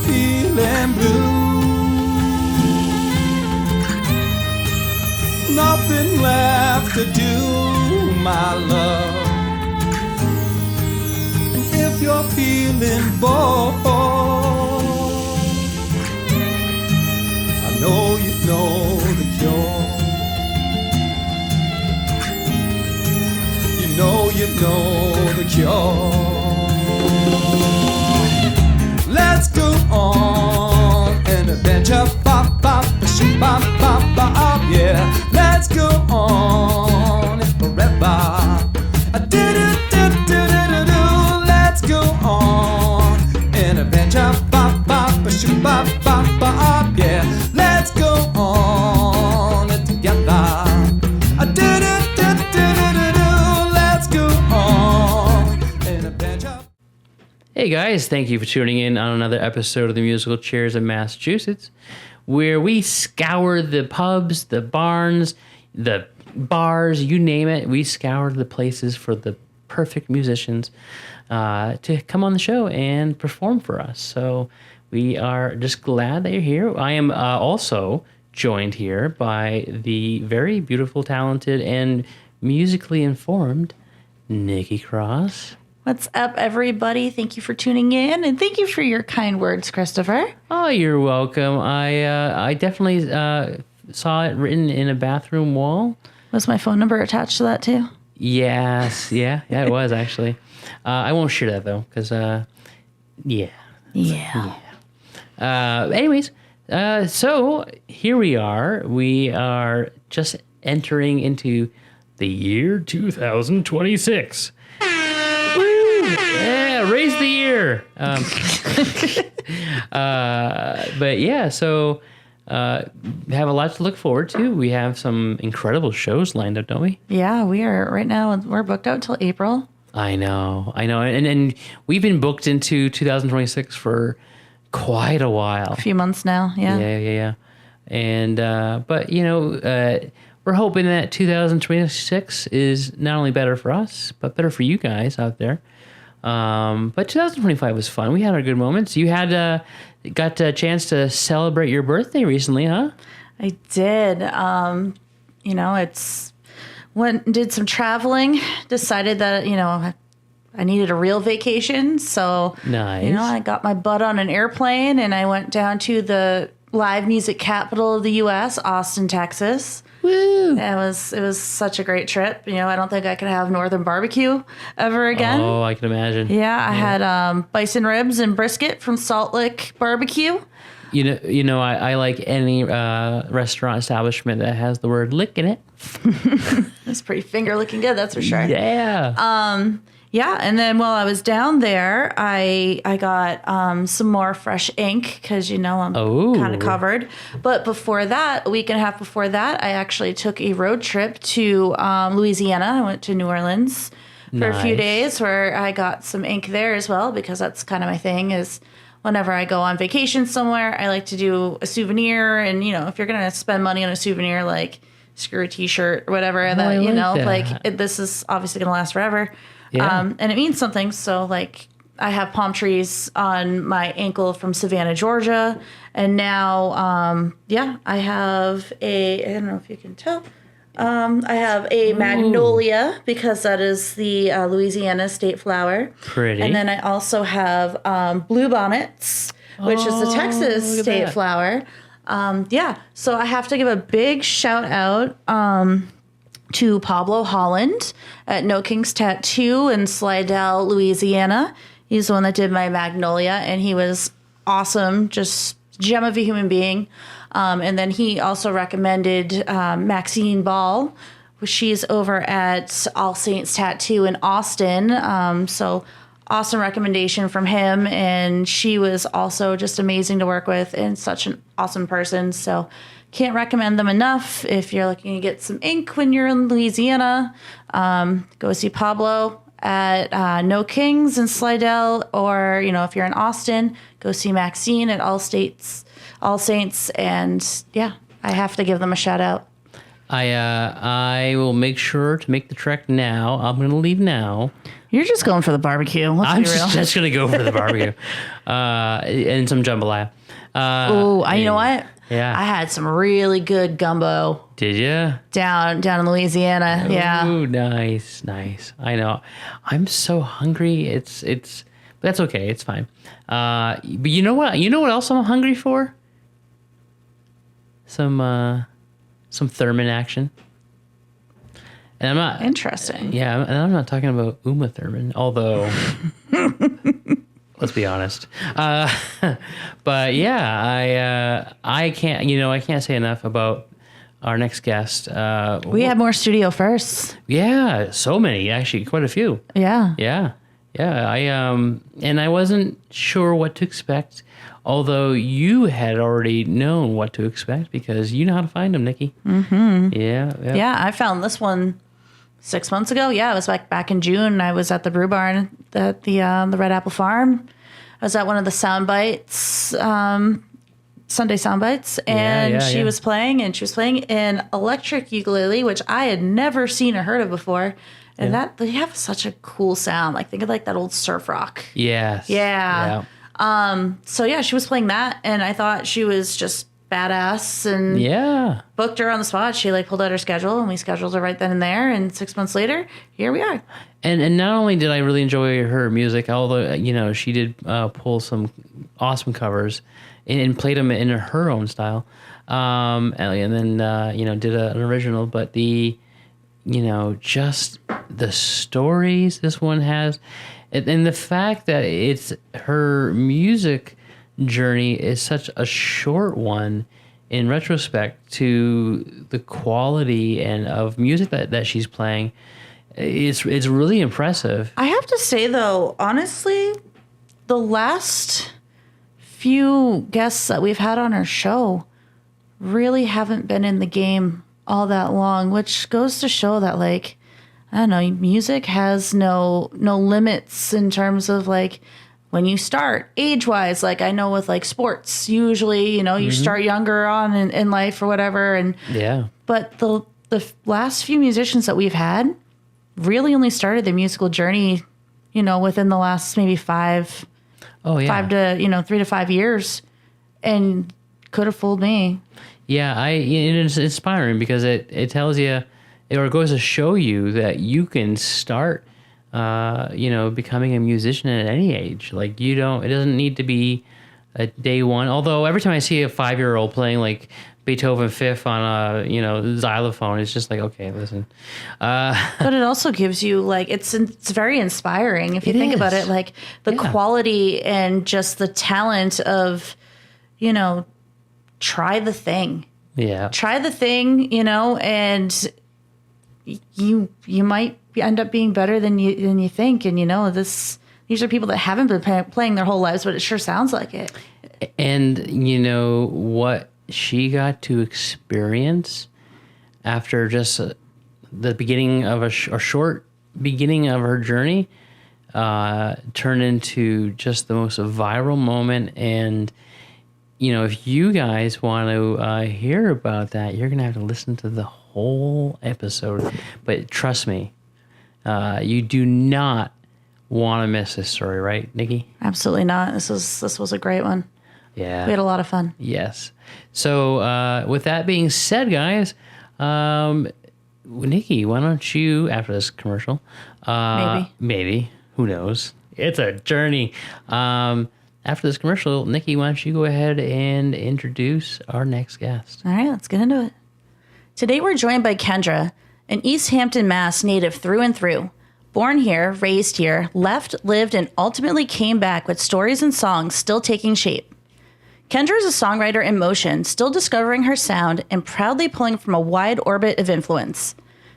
feeling blue, nothing left to do, my love. And if you're feeling bored, I know you know the cure. You know the cure. Let's go on an adventure, bop, bop, shoot, bop, bop, bop, yeah. Let's go on forever. Do-do-do-do-do-do. Let's go on an adventure, bop, bop, shoot, bop, bop, bop, yeah. Let's go on together. Let's go on an adventure. Hey guys, thank you for tuning in on another episode of the Musical Chairs of Massachusetts, where we scour the pubs, the barns, the bars, you name it. We scour the places for the perfect musicians to come on the show and perform for us. So we are just glad that you're here. I am also joined here by the very beautiful, talented, and musically informed Nikki Cross. What's up, everybody? Thank you for tuning in, and thank you for your kind words, Christopher. Oh, you're welcome. I definitely saw it written in a bathroom wall. Was my phone number attached to that too? Yes, yeah, it was actually. I won't share that though, because yeah. Anyways, so here we are. We are just entering into the year 2026. Yeah, raise the year. But yeah, so we have a lot to look forward to. We have some incredible shows lined up, don't we? Yeah, we are right now. We're booked out till April. I know, and we've been booked into 2026 for quite a while. A few months now, yeah. Yeah. And but you know, we're hoping that 2026 is not only better for us, but better for you guys out there. But 2025 was fun. We had our good moments. You had got a chance to celebrate your birthday recently, huh? I did. You know, did some traveling, decided that, you know, I needed a real vacation. So, nice. You know, I got my butt on an airplane and I went down to the live music capital of the U.S., Austin, Texas. Woo! It was such a great trip. You know, I don't think I could have Northern barbecue ever again. Oh, I can imagine. Yeah, I had bison ribs and brisket from Salt Lick Barbecue. You know, I like any restaurant establishment that has the word "lick" in it. It's pretty finger looking good, that's for sure. Yeah. Yeah, and then while I was down there, I got some more fresh ink because, you know, I'm kind of covered. But before that, a week and a half before that, I actually took a road trip to Louisiana. I went to New Orleans for a few days where I got some ink there as well, because that's kind of my thing is whenever I go on vacation somewhere, I like to do a souvenir. And, you know, if you're going to spend money on a souvenir, like screw a T-shirt or whatever, that, you know, this is obviously going to last forever. Yeah. And it means something. So, like, I have palm trees on my ankle from Savannah, Georgia. And now, I have I don't know if you can tell. I have a magnolia because that is the Louisiana state flower. Pretty. And then I also have blue bonnets, which is the Texas state flower. So I have to give a big shout out to Pablo Holland at No King's Tattoo in Slidell, Louisiana. He's the one that did my magnolia, and he was awesome, just gem of a human being. And then he also recommended Maxine Ball. She's over at All Saints Tattoo in Austin. So awesome recommendation from him, and she was also just amazing to work with and such an awesome person. So can't recommend them enough. If you're looking to get some ink when you're in Louisiana, go see Pablo at No Kings in Slidell, or, you know, if you're in Austin, go see Maxine at All Saints. And yeah, I have to give them a shout out. I will make sure to make the trek now. I'm going to leave now. You're just going for the barbecue. Let's I'm be real. just going to go for the barbecue and some jambalaya. You know what? Yeah. I had some really good gumbo. Did you? Down in Louisiana. Yeah. Ooh, nice. I know. I'm so hungry. It's but that's okay. It's fine. But you know what? You know what else I'm hungry for? Some theremin action. And I'm not Interesting. Yeah, and I'm not talking about Uma Thurman, although let's be honest. But yeah, I can't say enough about our next guest. We had more studio firsts. Yeah, so many, actually, quite a few. Yeah. Yeah. And I wasn't sure what to expect, although you had already known what to expect because you know how to find them, Nikki. Mm-hmm. Yeah. I found this one 6 months ago. Yeah, it was back in June. I was at the brew barn at the Red Apple Farm. I was at one of the Sunday sound bites, and she was playing an electric ukulele, which I had never seen or heard of before. And that they have such a cool sound. Like, think of like that old surf rock. Yes. Yeah. So yeah, she was playing that, and I thought she was just badass, and booked her on the spot. She pulled out her schedule, and we scheduled her right then and there. And 6 months later, here we are. And not only did I really enjoy her music, although she did pull some awesome covers and played them in her own style, and then did an original, but just the stories this one has, and the fact that it's her music journey is such a short one in retrospect to the quality and of music that she's playing. It's really impressive. I have to say, though, honestly, the last few guests that we've had on our show really haven't been in the game all that long, which goes to show that, I don't know, music has no limits in terms of when you start age-wise. I know with sports, usually, you start younger on in life or whatever, but the last few musicians that we've had really only started their musical journey, within the last maybe 5 to 3 to 5 years, and could have fooled me. Yeah, it's inspiring because it tells you, or it goes to show you that you can start, becoming a musician at any age. It doesn't need to be a day one. Although every time I see a 5-year-old playing Beethoven Fifth on a xylophone, it's just okay, listen. But it also gives you it's very inspiring if you think about it. The quality and just the talent of, try the thing. Yeah. Try the thing, and you might end up being better than you think. And these are people that haven't been playing their whole lives, but it sure sounds like it. And what she got to experience after just the beginning of a short beginning of her journey turned into just the most viral moment. And if you guys want to hear about that, you're gonna have to listen to the whole episode. But trust me, you do not want to miss this story, right, Nikki? Absolutely not. This was a great one. Yeah, we had a lot of fun. Yes. So with that being said, guys, Nikki, why don't you, after this commercial, maybe, who knows? It's a journey. After this commercial, Nikki, why don't you go ahead and introduce our next guest? All right, let's get into it. Today we're joined by Kendra, an East Hampton, Mass. native through and through. Born here, raised here, left, lived, and ultimately came back with stories and songs still taking shape. Kendra is a songwriter in motion, still discovering her sound and proudly pulling from a wide orbit of influence.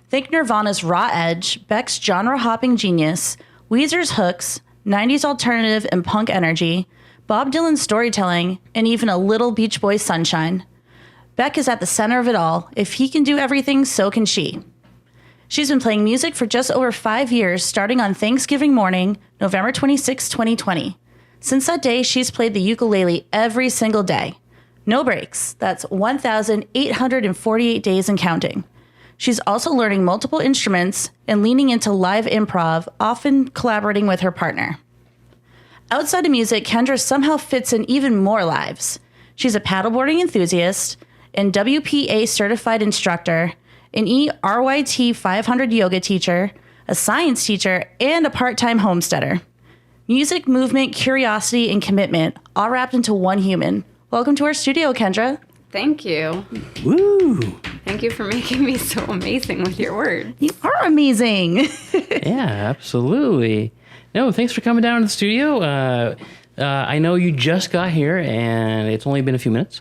Think Nirvana's raw edge, Beck's genre-hopping genius, Weezer's hooks, 90s alternative and punk energy, Bob Dylan's storytelling, and even a little Beach Boys sunshine. Beck is at the center of it all. If he can do everything, so can she. She's been playing music for just over 5 years, starting on Thanksgiving morning, November 26, 2020. Since that day, she's played the ukulele every single day. No breaks. That's 1,848 days and counting. She's also learning multiple instruments and leaning into live improv, often collaborating with her partner. Outside of music, Kendra somehow fits in even more lives. She's a paddleboarding enthusiast, an WPA certified instructor, an ERYT 500 yoga teacher, a science teacher, and a part-time homesteader. Music, movement, curiosity, and commitment, all wrapped into one human. Welcome to our studio, Kendra. Thank you. Woo! Thank you for making me so amazing with your words. You are amazing. Yeah, absolutely. No, thanks for coming down to the studio. I know you just got here, and it's only been a few minutes.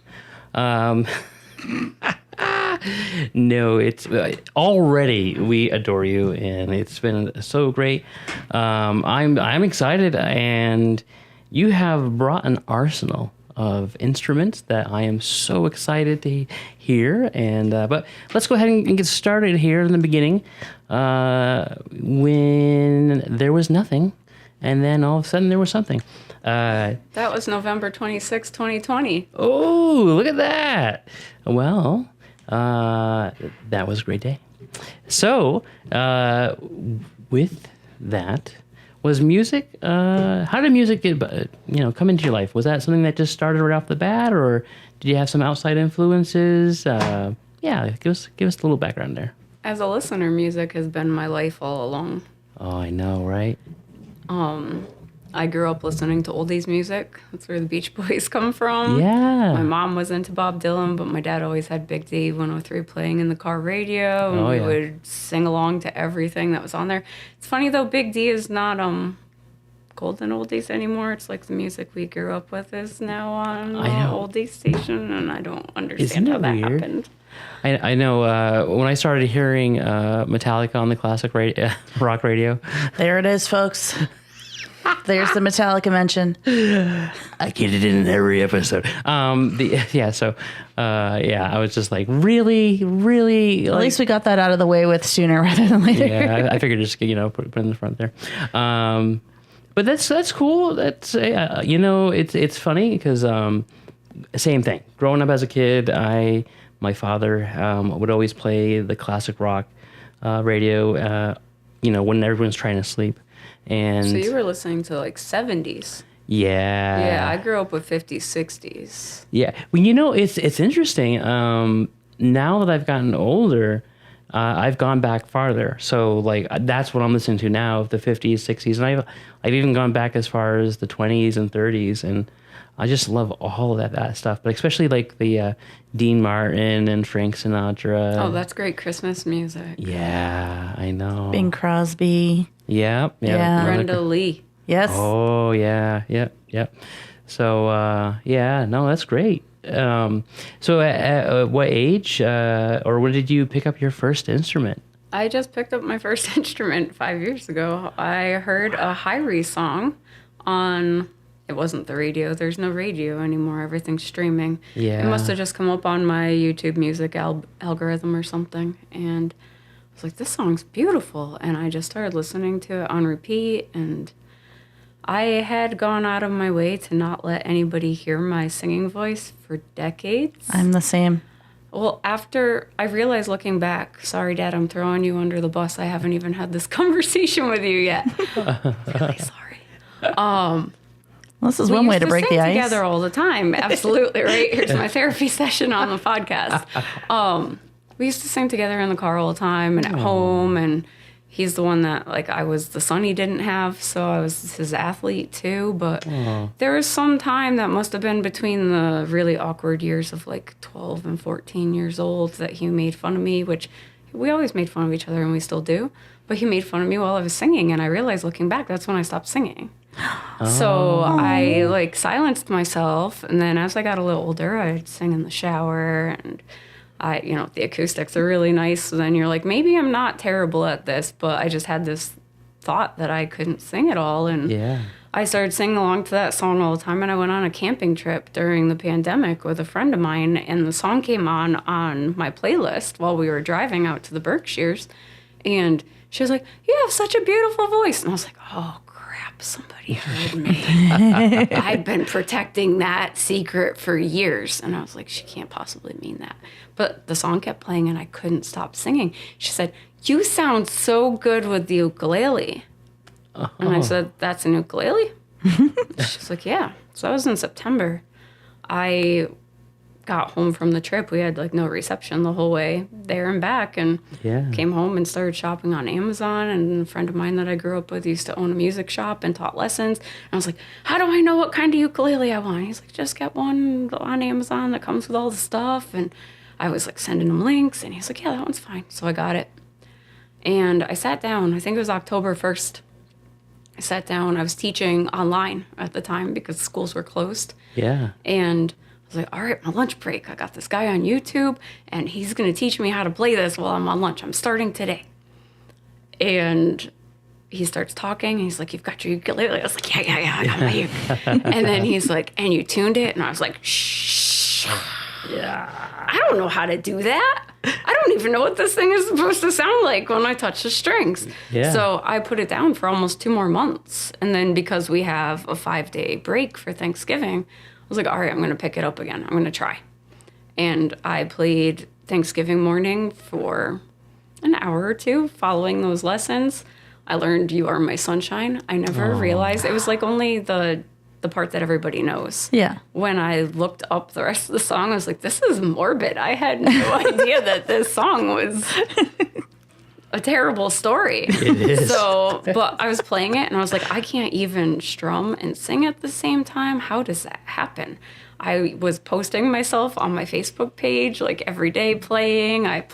No, it's already we adore you, and it's been so great. I'm excited, and you have brought an arsenal of instruments that I am so excited to hear. And but let's go ahead and get started here in the beginning. When there was nothing, and then all of a sudden there was something. That was November 26, 2020. Oh, look at that. Well, that was a great day. So, with that, was music, how did music get, come into your life? Was that something that just started right off the bat, or did you have some outside influences? Yeah, give us a little background there. As a listener, music has been my life all along. Oh, I know, right? I grew up listening to oldies music. That's where the Beach Boys come from. Yeah. My mom was into Bob Dylan, but my dad always had Big D 103 playing in the car radio, and we would sing along to everything that was on there. It's funny, though, Big D is not golden oldies anymore. It's like the music we grew up with is now on the oldies station, and I don't understand how that happened. I know when I started hearing Metallica on the classic rock radio. There it is, folks. There's the Metallica mention. I get it in every episode. I was just like, really? At least we got that out of the way with sooner rather than later. Yeah, I figured just, put it in the front there. But that's cool. That's, it's funny because same thing. Growing up as a kid, my father would always play the classic rock radio, when everyone's trying to sleep. And so you were listening to like 70s. Yeah. Yeah, I grew up with 50s, 60s. Yeah. Well, it's interesting. Now that I've gotten older, I've gone back farther. So like that's what I'm listening to now, the 50s, 60s, and I've even gone back as far as the 20s and 30s, and I just love all of that stuff. But especially like the Dean Martin and Frank Sinatra. Oh, that's great Christmas music. Yeah, I know. Bing Crosby. Yeah. Brenda Lee. Yes. Oh, yeah. So, that's great. So at what age or when did you pick up your first instrument? I just picked up my first instrument 5 years ago. I heard a Hyrie song on, it wasn't the radio. There's no radio anymore. Everything's streaming. Yeah. It must have just come up on my YouTube music algorithm or something. And I was like, this song's beautiful. And I just started listening to it on repeat. And I had gone out of my way to not let anybody hear my singing voice for decades. I'm the same. Well, after I realized looking back, sorry, Dad, I'm throwing you under the bus. I haven't even had this conversation with you yet. Really sorry. Well, this is one way to break the ice. We used to sing together all the time. Absolutely, right? Here's my therapy session on the podcast. We used to sing together in the car all the time and at home, and he's the one that, like, I was the son he didn't have, so I was his athlete too. But there was some time that must have been between the really awkward years of like 12 and 14 years old that he made fun of me, which we always made fun of each other and we still do. But he made fun of me while I was singing, and I realized looking back, that's when I stopped singing. So I like silenced myself, and then as I got a little older, I'd sing in the shower, and the acoustics are really nice. So then you're like, maybe I'm not terrible at this, but I just had this thought that I couldn't sing at all. And I started singing along to that song all the time. And I went on a camping trip during the pandemic with a friend of mine, and the song came on my playlist while we were driving out to the Berkshires. And she was like, you have such a beautiful voice. And I was like, oh, crap. crap, somebody heard me. I'd been protecting that secret for years. And I was like, she can't possibly mean that. But the song kept playing and I couldn't stop singing. She said, you sound so good with the ukulele. And I said, that's an ukulele? She's like, yeah. So that was in September. I got home from the trip. We had like no reception the whole way there and back, and came home and started shopping on Amazon. And a friend of mine that I grew up with used to own a music shop and taught lessons. And I was like, how do I know what kind of ukulele I want? He's like, just get one on Amazon that comes with all the stuff. And I was like sending him links, and he's like, yeah, that one's fine. So I got it. And I sat down, I think it was October 1st. I sat down, I was teaching online at the time because schools were closed. Yeah. And I was like, all right, my lunch break. I got this guy on YouTube, and he's going to teach me how to play this while I'm on lunch. I'm starting today. And he starts talking, and he's like, you've got your ukulele. I was like, yeah, I got my ukulele. And then he's like, and you tuned it? And I was like, shh. Yeah. I don't know how to do that. I don't even know what this thing is supposed to sound like when I touch the strings. Yeah. So I put it down for almost 2 more months. And then because we have a 5-day break for Thanksgiving, I was like, all right, I'm going to pick it up again. I'm going to try. And I played Thanksgiving morning for an hour or two following those lessons. I learned You Are My Sunshine. I never realized it was like only the part that everybody knows. Yeah. When I looked up the rest of the song, I was like, this is morbid. I had no idea that this song was a terrible story. It is. So, but I was playing it and I was like, I can't even strum and sing at the same time. How does that happen? I was posting myself on my Facebook page like every day playing. I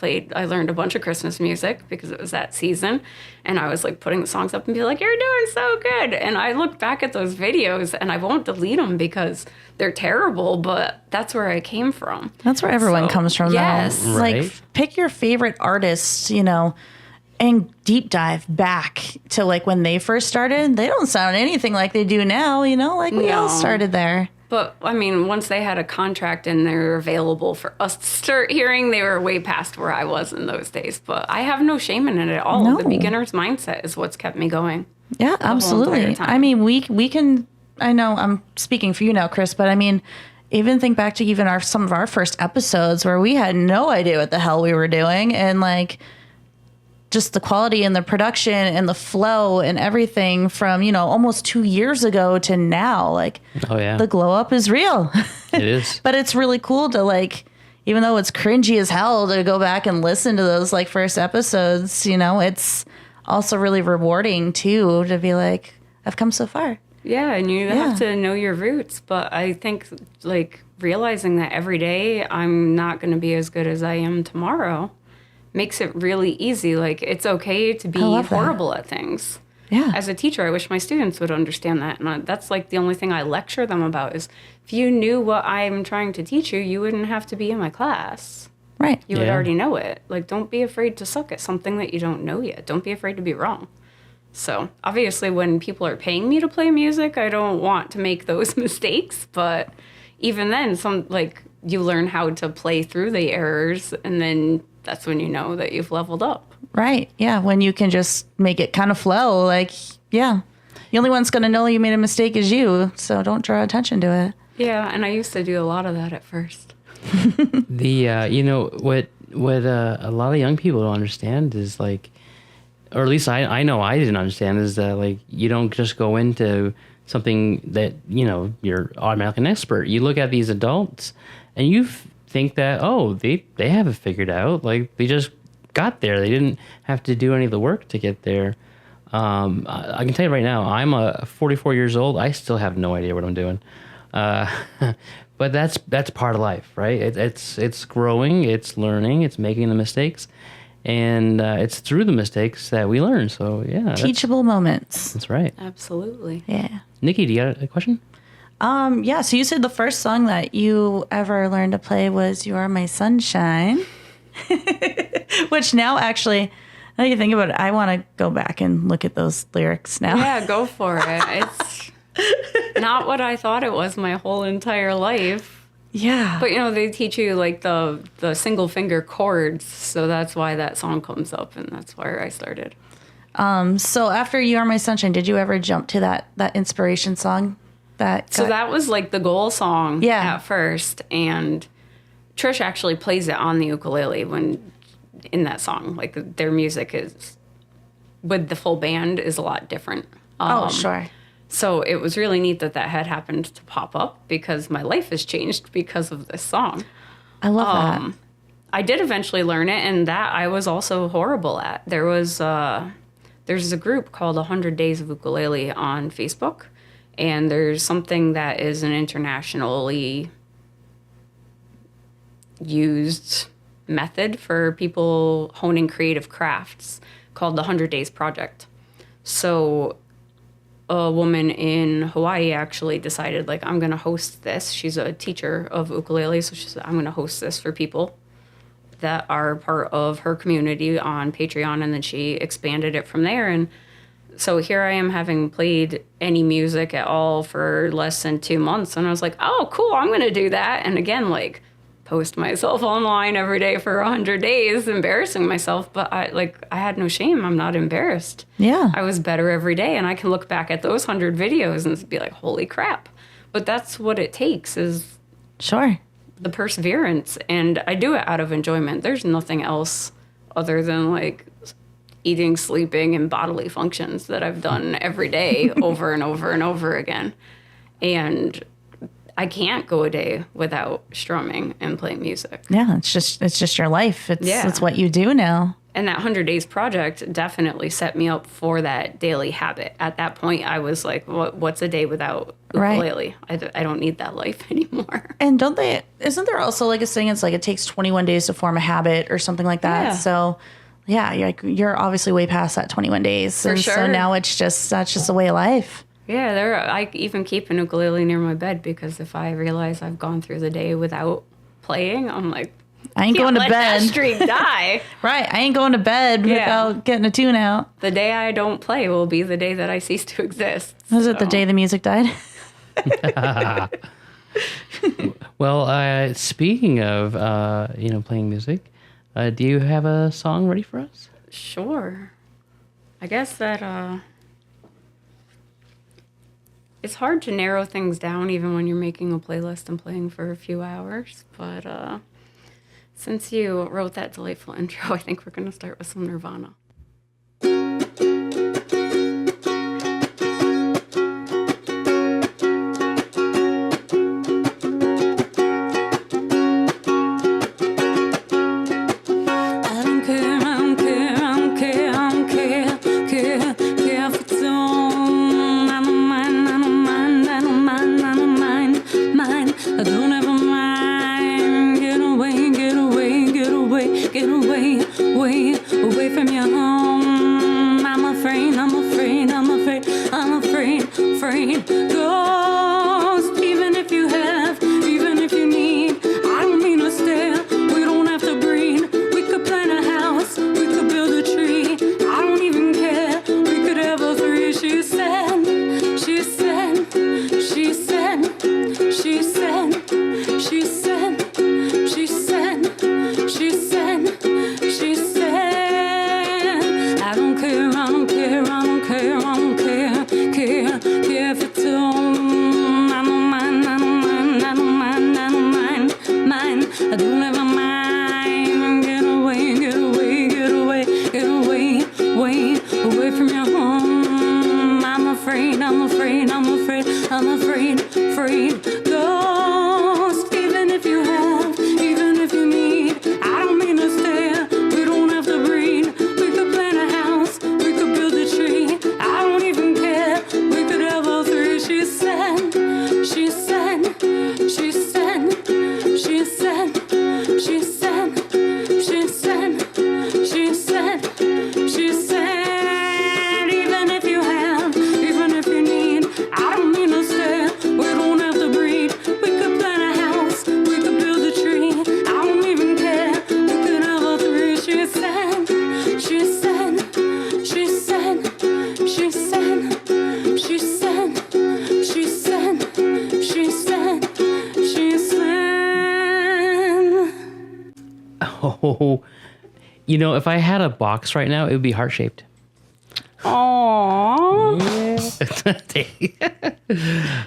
learned a bunch of Christmas music because it was that season. And I was like putting the songs up and be like, you're doing so good. And I look back at those videos and I won't delete them because they're terrible, but that's where I came from. That's where everyone comes from. Yes. Though. Right. Like pick your favorite artists, and deep dive back to like when they first started. They don't sound anything like they do now, like we all started there. But, I mean, once they had a contract and they were available for us to start hearing, they were way past where I was in those days. But I have no shame in it at all. No. The beginner's mindset is what's kept me going. Yeah, absolutely. I mean, we can, I know I'm speaking for you now, Chris, but I mean, even think back to even some of our first episodes where we had no idea what the hell we were doing. And like, just the quality and the production and the flow and everything from, almost 2 years ago to now, like the glow up is real. It is. But it's really cool to like, even though it's cringy as hell to go back and listen to those like first episodes, it's also really rewarding too, to be like, I've come so far. Yeah, and you have to know your roots. But I think like realizing that every day I'm not going to be as good as I am tomorrow makes it really easy. Like, it's okay to be horrible at things. Yeah. As a teacher, I wish my students would understand that. And that's like the only thing I lecture them about is if you knew what I'm trying to teach you, you wouldn't have to be in my class. Right. You would already know it. Like, don't be afraid to suck at something that you don't know yet. Don't be afraid to be wrong. So, obviously, when people are paying me to play music, I don't want to make those mistakes. But even then, you learn how to play through the errors, and then that's when you know that you've leveled up. Right. Yeah. When you can just make it kind of flow. Like, the only one's going to know you made a mistake is you. So don't draw attention to it. Yeah. And I used to do a lot of that at first. What a lot of young people don't understand is like, or at least I know I didn't understand, is that like, you don't just go into something that, you're automatically an expert. You look at these adults and you think that, they have it figured out. Like, they just got there. They didn't have to do any of the work to get there. I can tell you right now, I'm 44 years old. I still have no idea what I'm doing. But that's part of life, right? It's growing, it's learning, it's making the mistakes, and it's through the mistakes that we learn. So yeah, teachable moments. That's right. Absolutely. Yeah. Nikki, do you got a question? Yeah, so you said the first song that you ever learned to play was You Are My Sunshine, which now actually, now you think about it, I want to go back and look at those lyrics now. Yeah, go for it. It's not what I thought it was my whole entire life. Yeah. But, they teach you like the single finger chords, so that's why that song comes up, and that's where I started. So after You Are My Sunshine, did you ever jump to that inspiration song? So that was like the goal song Yeah. at first. And Trish actually plays it on the ukulele in that song. Like their music is, with the full band, is a lot different. Sure. So it was really neat that had happened to pop up because my life has changed because of this song. I love that. I did eventually learn it, and that I was also horrible at. There's a group called 100 Days of Ukulele on Facebook, and there's something that is an internationally used method for people honing creative crafts called the 100 Days Project. So a woman in Hawaii actually decided, like, I'm going to host this. She's a teacher of ukulele, so she said, I'm going to host this for people that are part of her community on Patreon, and then she expanded it from there. And so here I am, having played any music at all for less than 2 months, and I was like, oh, cool, I'm going to do that. And again, like, post myself online every day for 100 days, embarrassing myself, but I had no shame. I'm not embarrassed. Yeah. I was better every day, and I can look back at those 100 videos and be like, holy crap. But that's what it takes, is Sure. the perseverance, and I do it out of enjoyment. There's nothing else other than like eating, sleeping, and bodily functions that I've done every day over and over and over again. And I can't go a day without strumming and playing music. Yeah, it's just your life. It's what you do now. And that 100 Days Project definitely set me up for that daily habit. At that point, I was like, what's a day without ukulele? Right. I don't need that life anymore. And isn't there also like a saying, it's like it takes 21 days to form a habit or something like that? Yeah. So yeah, you're obviously way past that 21 days. For sure. So now that's just a way of life. Yeah, I even keep an ukulele near my bed, because if I realize I've gone through the day without playing, I'm like, I ain't going to let bed. that streak die. Right. I ain't going to bed without getting a tune out. The day I don't play will be the day that I cease to exist. Was it the day the music died? Well, speaking of playing music, do you have a song ready for us? Sure. I guess that it's hard to narrow things down even when you're making a playlist and playing for a few hours. But since you wrote that delightful intro, I think we're going to start with some Nirvana. Oh, if I had a box right now, it would be heart-shaped. Aww.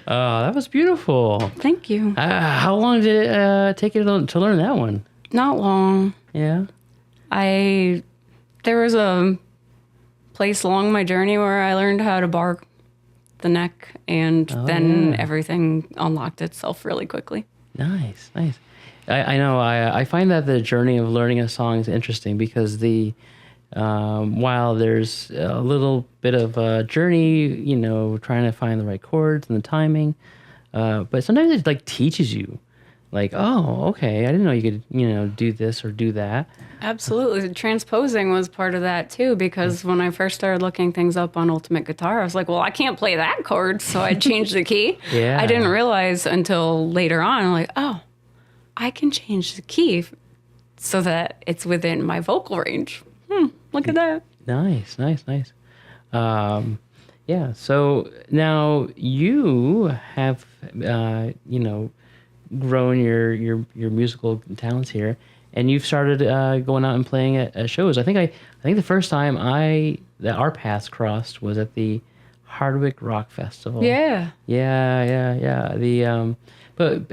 Oh, that was beautiful. Thank you. How long did it take you to learn that one? Not long. Yeah. There was a place along my journey where I learned how to bar the neck, and then everything unlocked itself really quickly. Nice. I know. I find that the journey of learning a song is interesting because while there's a little bit of a journey, trying to find the right chords and the timing, but sometimes it like teaches you, like, oh, okay, I didn't know you could, do this or do that. Absolutely. Transposing was part of that too, because when I first started looking things up on Ultimate Guitar, I was like, well, I can't play that chord, so I changed the key. Yeah. I didn't realize until later on, I'm like, oh, I can change the key so that it's within my vocal range. Look at that. Nice. Yeah. So now you have, grown your musical talents here, and you've started going out and playing at shows. I think the first time that our paths crossed was at the Hardwick Rock Festival. Yeah. Yeah. But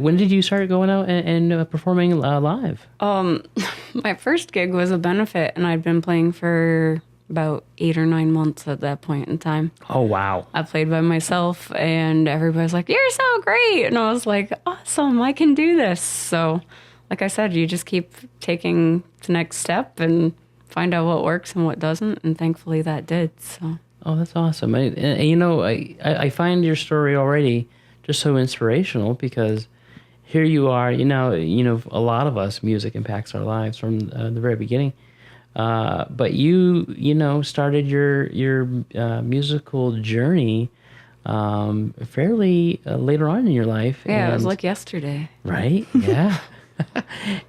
when did you start going out and performing live? My first gig was a benefit, and I'd been playing for about 8 or 9 months at that point in time. Oh, wow. I played by myself, and everybody's like, you're so great. And I was like, awesome, I can do this. So, like I said, you just keep taking the next step and find out what works and what doesn't. And thankfully that did. So. Oh, that's awesome. I find your story already just so inspirational because here you are, a lot of us, music impacts our lives from the very beginning. But you started your musical journey fairly later on in your life. Yeah, it was like yesterday. Right? Yeah.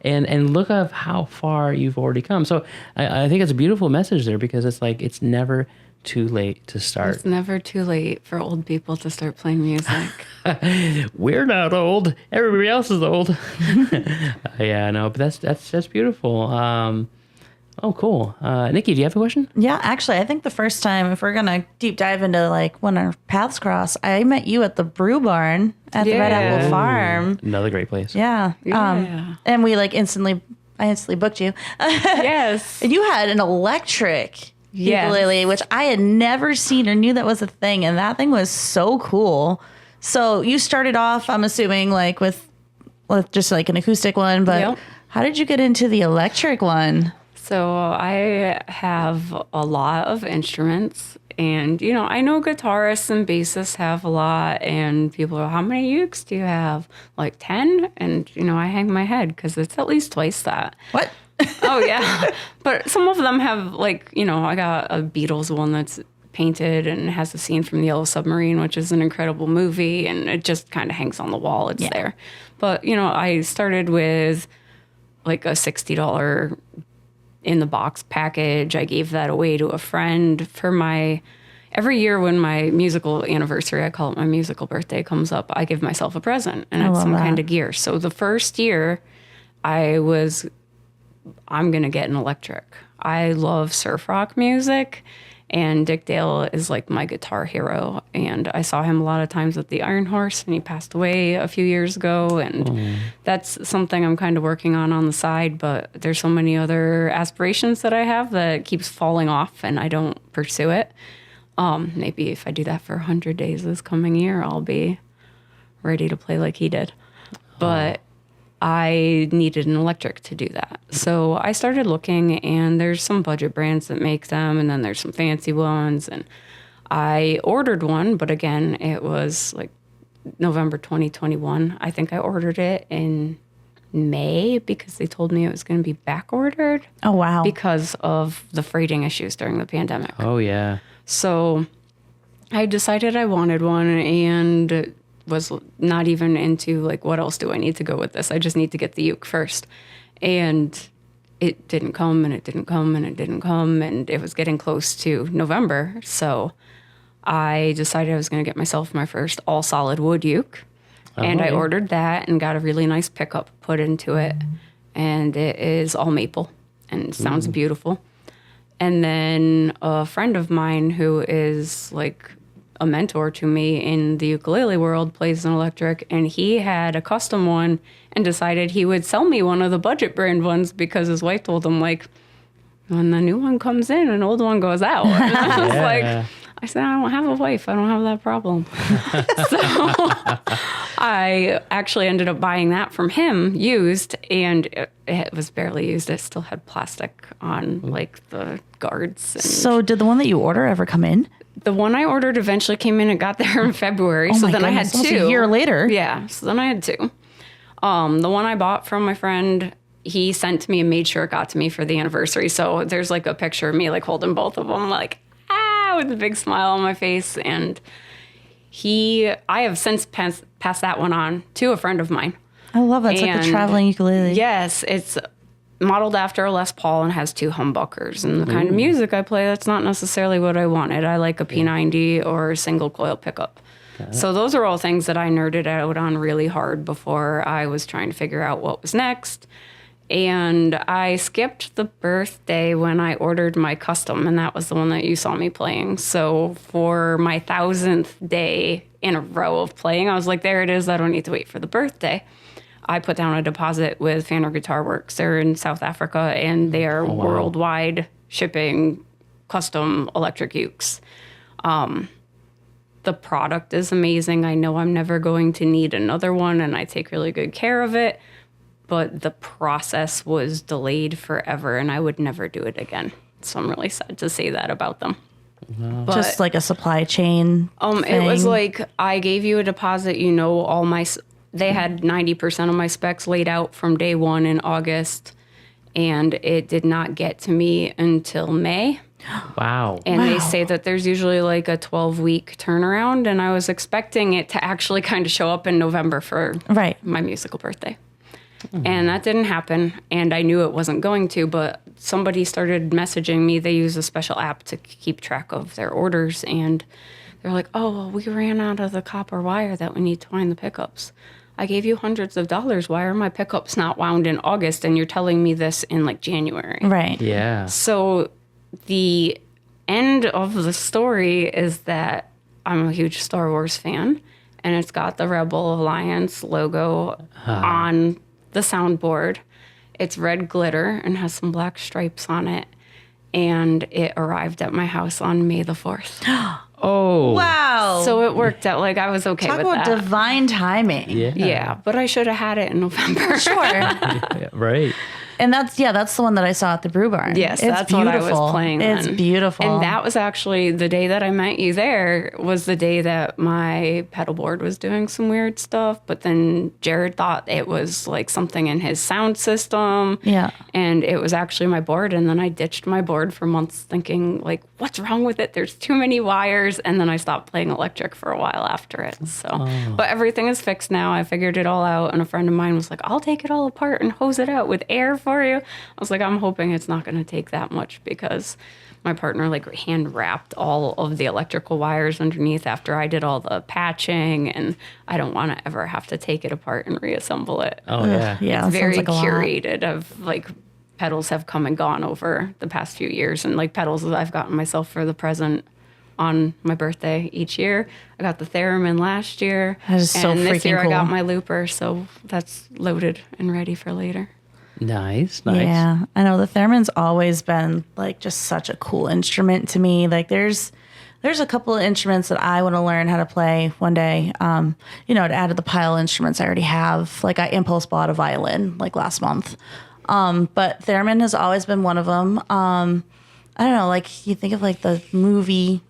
and look at how far you've already come. So I think it's a beautiful message there because it's like it's never too late to start. It's never too late for old people to start playing music. We're not old. Everybody else is old. Yeah, no, but that's beautiful. Oh, cool. Nikki, do you have a question? Yeah, actually, I think the first time, if we're going to deep dive into like when our paths cross, I met you at the Brew Barn at the Red Apple Farm. Another great place. Yeah. And we like I instantly booked you. Yes. And you had an electric ukulele, which I had never seen or knew that was a thing. And that thing was so cool. So you started off, I'm assuming, like with just like an acoustic one, but how did you get into the electric one? So I have a lot of instruments, and, I know guitarists and bassists have a lot, and people are, how many ukes do you have? Like 10? And, I hang my head because it's at least twice that. What? Oh, yeah. But some of them have, like, I got a Beatles one that's painted and has a scene from the Yellow Submarine, which is an incredible movie, and it just kind of hangs on the wall. It's there. But, I started with like a $60 in the box package. I gave that away to a friend for every year when my musical anniversary, I call it my musical birthday, comes up, I give myself a present, and it's some kind of gear. So the first year I'm going to get an electric. I love surf rock music, and Dick Dale is like my guitar hero. And I saw him a lot of times at the Iron Horse, and he passed away a few years ago. And that's something I'm kind of working on the side. But there's so many other aspirations that I have that keeps falling off, and I don't pursue it. Maybe if I do that for 100 days this coming year, I'll be ready to play like he did. But I needed an electric to do that. So I started looking, and there's some budget brands that make them, and then there's some fancy ones. And I ordered one, but again, it was like November 2021. I think I ordered it in May because they told me it was going to be back ordered. Oh, wow. Because of the freighting issues during the pandemic. Oh, yeah. So I decided I wanted one, and was not even into like, what else do I need to go with this? I just need to get the uke first. And it didn't come, and it didn't come, and it didn't come, and it was getting close to November. So I decided I was going to get myself my first all solid wood uke. And I ordered that and got a really nice pickup put into it. And it is all maple and it sounds beautiful. And then a friend of mine who is like a mentor to me in the ukulele world plays an electric, and he had a custom one and decided he would sell me one of the budget brand ones because his wife told him, like, when the new one comes in, an old one goes out. And I was like, I said, I don't have a wife. I don't have that problem. So I actually ended up buying that from him used, and it was barely used. It still had plastic on like the guards. And So did the one that you order ever come in? the one I ordered eventually came in. It got there in February. So my then I had goodness, almost two. a year later. Yeah. So then I had two. The one I bought from my friend, he sent to me and made sure it got to me for the anniversary. So there's like a picture of me like holding both of them, like, with a big smile on my face. And I have since passed that one on to a friend of mine. I love that. It's like the traveling ukulele. Yes, it's modeled after a Les Paul and has two humbuckers. And the kind of music I play, that's not necessarily what I wanted. I like a P90 or a single coil pickup. So those are all things that I nerded out on really hard before I was trying to figure out what was next. And I skipped the birthday when I ordered my custom, and that was the one that you saw me playing. So for my 1,000th day in a row of playing, I was like, there it is. I don't need to wait for the birthday. I put down a deposit with Fanner Guitar Works. They're in South Africa, and they are worldwide shipping custom electric ukes. The product is amazing. I know I'm never going to need another one, and I take really good care of it. But the process was delayed forever, and I would never do it again. So I'm really sad to say that about them. But, Just like a supply chain it was thing. like, I gave you a deposit, they had 90% of my specs laid out from day one in August, and it did not get to me until May. Wow. And they say that there's usually like a 12-week turnaround, and I was expecting it to actually kind of show up in November for my musical birthday. And that didn't happen, and I knew it wasn't going to, but somebody started messaging me. They use a special app to keep track of their orders, and they're like, oh, well, we ran out of the copper wire that we need to wind the pickups. I gave you hundreds of dollars. Why are my pickups not wound in August, and you're telling me this in like January? Right. Yeah. So the end of the story is that I'm a huge Star Wars fan, and it's got the Rebel Alliance logo on the soundboard. It's red glitter and has some black stripes on it, and it arrived at my house on May the 4th. Oh. Wow. So it worked out. Like, I was okay Talk with about that. divine timing. Yeah, but I should have had it in November. Sure. Yeah, right. And that's the one that I saw at the Brew Barn. Yes, it's that's beautiful. what I was playing It's then. beautiful. And that was actually the day that I met you there was the day that my pedal board was doing some weird stuff. But then Jared thought it was like something in his sound system. Yeah. And it was actually my board. And then I ditched my board for months thinking like, what's wrong with it? There's too many wires. And then I stopped playing electric for a while after it. So, but everything is fixed now. I figured it all out. And a friend of mine was like, I'll take it all apart and hose it out with air for you. I was like, I'm hoping it's not going to take that much because my partner like hand wrapped all of the electrical wires underneath after I did all the patching, and I don't want to ever have to take it apart and reassemble it. Oh, yeah. Yeah. It's very sounds like a lot. curated. Of like pedals have come and gone over the past few years, and like pedals that I've gotten myself for the present on my birthday each year. I got the theremin last year, That is so and this freaking year I got cool. my looper, so that's loaded and ready for later. Nice. Yeah, I know the theremin's always been like just such a cool instrument to me. Like there's a couple of instruments that I want to learn how to play one day. To add to the pile of instruments I already have. Like I impulse bought a violin like last month, but theremin has always been one of them. I don't know, like you think of like the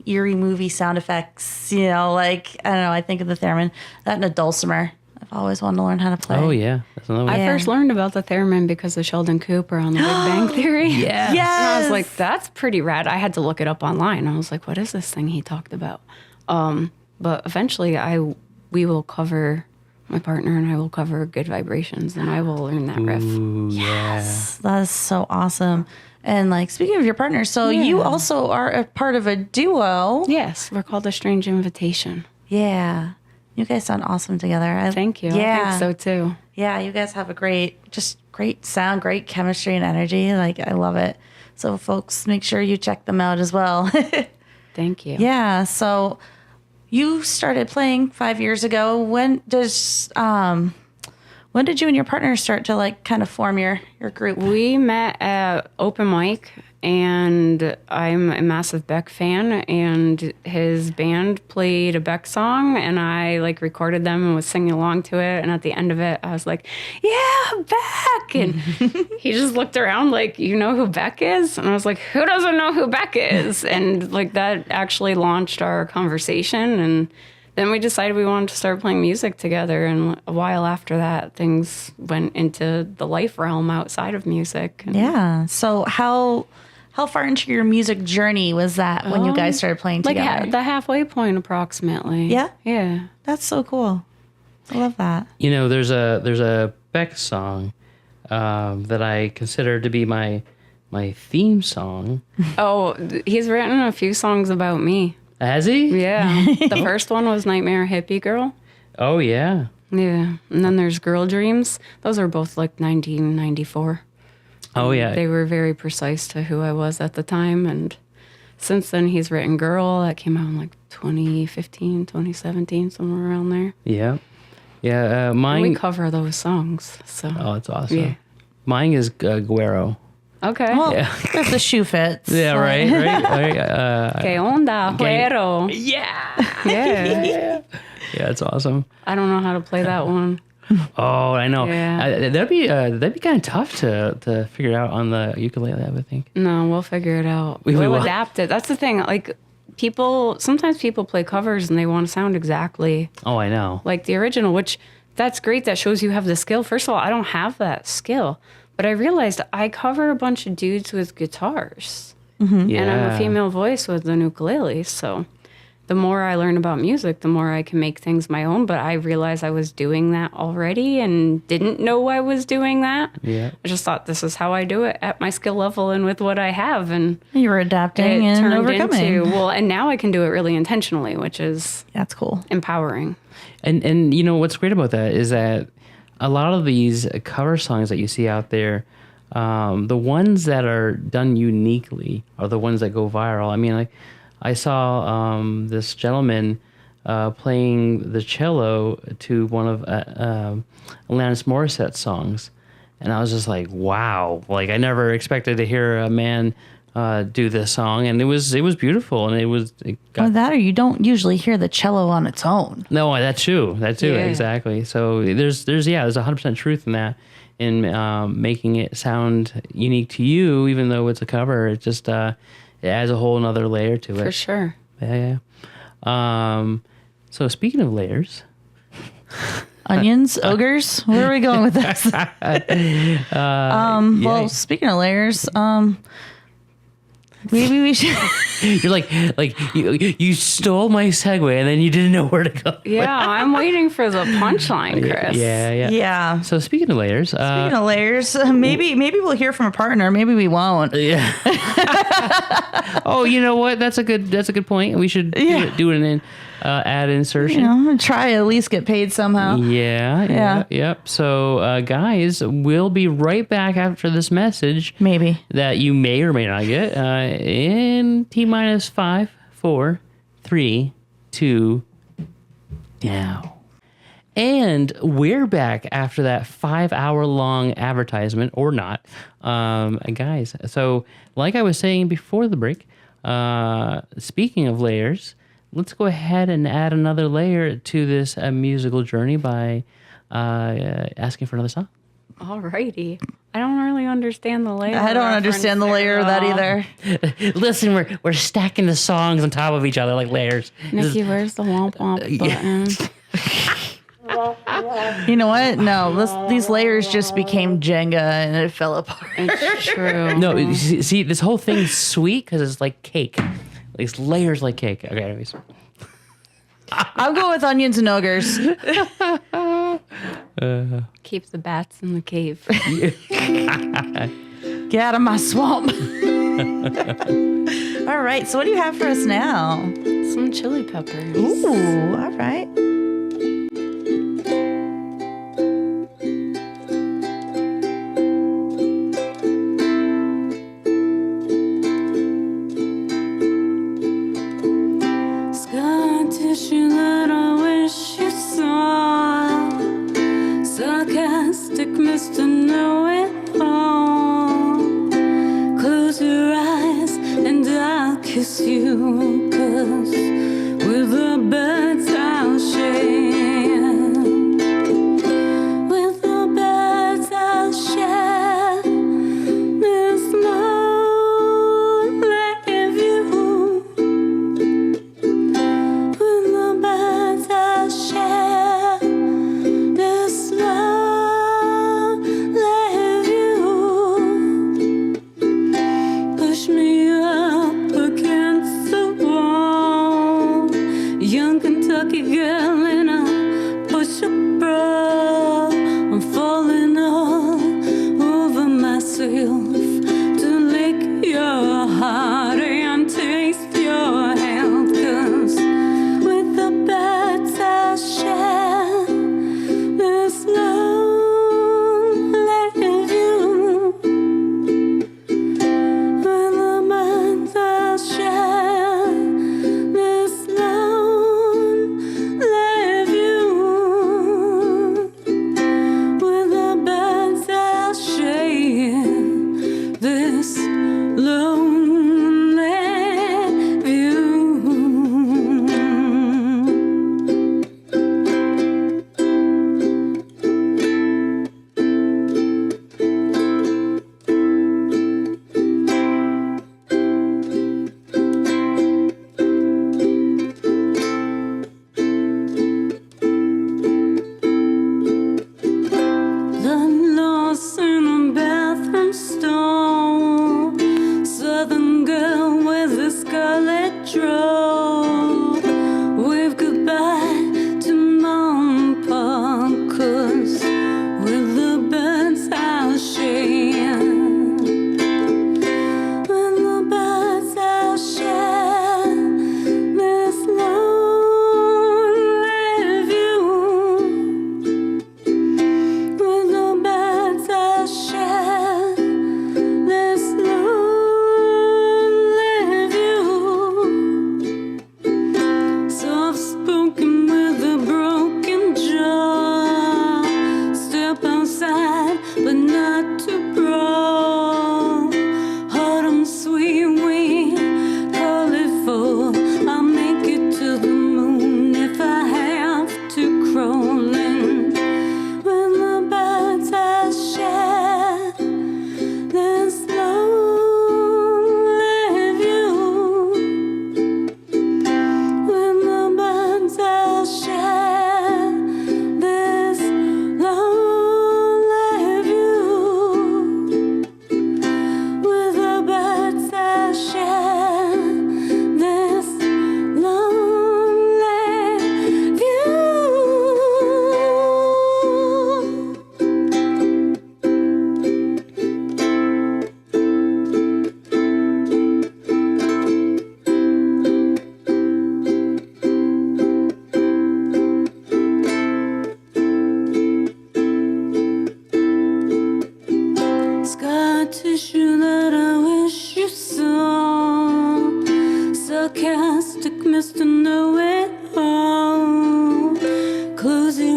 eerie movie sound effects. Like I don't know, I think of the theremin, that and a dulcimer. I've always wanted to learn how to play. Oh, yeah. That's another one. I first learned about the theremin because of Sheldon Cooper on The Big Bang Theory. Yeah. Yes. And I was like, that's pretty rad. I had to look it up online. I was like, what is this thing he talked about? But eventually we will cover, my partner and I will cover Good Vibrations, and I will learn that riff. Ooh, yeah. That is so awesome. And like speaking of your partner, so you also are a part of a duo. Yes, we're called A Strange Invitation. Yeah. You guys sound awesome together. Thank you. Yeah. I think so too. Yeah, you guys have a great sound, great chemistry and energy. Like I love it. So folks, make sure you check them out as well. Thank you. Yeah. So you started playing 5 years ago. When did you and your partner start to like kind of form your group? We met at open mic, and I'm a massive Beck fan, and his band played a Beck song, and I like recorded them and was singing along to it. And at the end of it, I was like, "Yeah, Beck!" And he just looked around like, "You know who Beck is?" And I was like, "Who doesn't know who Beck is?" And like that actually launched our conversation, and then we decided we wanted to start playing music together. And a while after that, things went into the life realm outside of music. And Yeah. So how far into your music journey was that when you guys started playing like together? the halfway point, approximately. Yeah? Yeah. That's so cool. I love that. You know, there's a Beck song that I consider to be my theme song. Oh, he's written a few songs about me. Has he? Yeah. The first one was Nightmare Hippie Girl. Oh yeah. Yeah. And then there's Girl Dreams. Those are both like 1994. Oh yeah. They were very precise to who I was at the time. And since then, he's written Girl. That came out in like 2015, 2017, somewhere around there. Yeah. Yeah. And Mine. we cover those songs. So. Oh, that's awesome. Yeah. Mine is Guero. Okay. Well, if the shoe fits. Yeah. Right. Que onda, güero. Yeah. Yeah. Yeah. It's awesome. I don't know how to play that one. Oh, I know. Yeah. That'd be kind of tough to figure out on the ukulele, I would think. No, we'll figure it out. We We'll will. adapt it. That's the thing. Like sometimes people play covers and they want to sound exactly Oh, I know. like the original, which that's great. That shows you have the skill. First of all, I don't have that skill, but I realized I cover a bunch of dudes with guitars, Yeah. and I'm a female voice with an ukulele. So the more I learn about music, the more I can make things my own. But I realized I was doing that already and didn't know I was doing that. Yeah. I just thought this is how I do it at my skill level and with what I have. And You were adapting it and turned overcoming. into, well, and now I can do it really intentionally, which is That's cool. empowering. And you know what's great about that is that a lot of these cover songs that you see out there, the ones that are done uniquely are the ones that go viral. I mean, like I saw this gentleman playing the cello to one of Alanis Morissette's songs, and I was just like, wow! Like I never expected to hear a man do this song, and it was beautiful, and it got Or that, or you don't usually hear the cello on its own. no, that too, Yeah. exactly. So there's 100% truth in that, in making it sound unique to you, even though it's a cover. It just it adds a whole another layer to it. For sure. Yeah. So speaking of layers, Onions, ogres. Where are we going with this? yeah. Well, speaking of layers, maybe we should. You're like you stole my segue and then you didn't know where to go. Yeah, I'm waiting for the punchline, Chris. Yeah. Yeah. So speaking of layers, Speaking of layers, maybe we'll hear from a partner. Maybe we won't. yeah. Oh, you know what? That's a good point. We should do an ad insertion. You know, try to at least get paid somehow. Yeah. Yep. So, guys, we'll be right back after this message Maybe. that you may or may not get in T-minus 5, 4, 3, 2, now. And we're back after that 5-hour-long advertisement, or not. Guys, so like I was saying before the break, speaking of layers, let's go ahead and add another layer to this musical journey by asking for another song. Alrighty. I don't really understand the layer. I don't understand the layer of that either. Listen, we're stacking the songs on top of each other like layers. Nikki, where's the womp womp button? You know what? No, these layers just became Jenga and it fell apart. It's true. No, see, this whole thing's sweet because it's like cake. It's layers like cake. Okay, anyways. I'm going with onions and ogres. Keep the bats in the cave. Get out of my swamp. All right, so what do you have for us now? Some chili peppers. Ooh, all right.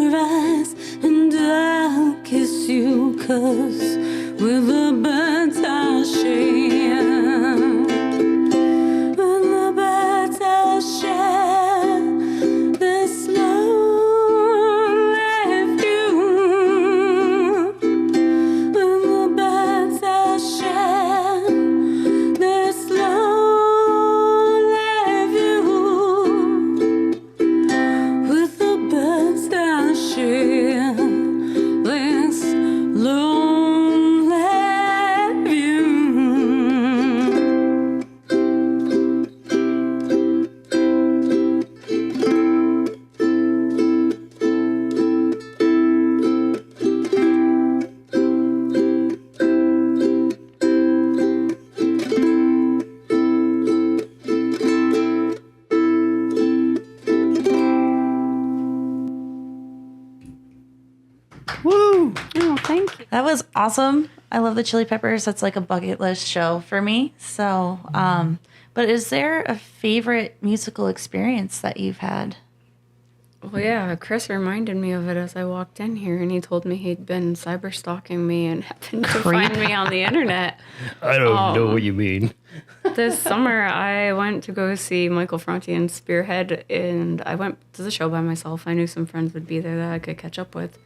your eyes and I'll kiss you, 'cause with the birds I share, with the birds I share this lonely view, with the birds I share this lonely view, with the birds that share this lonely view. Woo! Oh, thank you. That was awesome. I love the Chili Peppers. That's like a bucket list show for me. So, but is there a favorite musical experience that you've had? Well, yeah, Chris reminded me of it as I walked in here, and he told me he'd been cyber stalking me and happened to find me on the internet. I don't know what you mean. This summer, I went to go see Michael Franti and Spearhead, and I went to the show by myself. I knew some friends would be there that I could catch up with.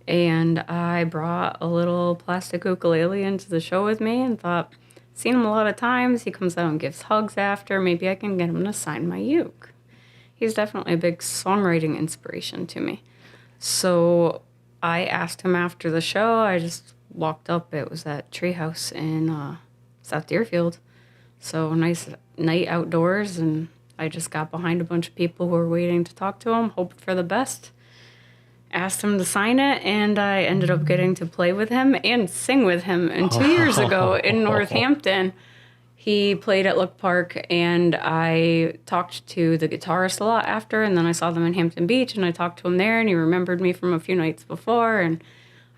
And I brought a little plastic ukulele into the show with me and thought, seen him a lot of times. He comes out and gives hugs after. Maybe I can get him to sign my uke. He's definitely a big songwriting inspiration to me. So I asked him after the show. I just walked up. It was at Treehouse in South Deerfield. So nice night outdoors. And I just got behind a bunch of people who were waiting to talk to him, hoped for the best. Asked him to sign it, and I ended up getting to play with him and sing with him. And 2 years ago in Northampton, he played at Look Park, and I talked to the guitarist a lot after, and then I saw them in Hampton Beach, and I talked to him there, and he remembered me from a few nights before, and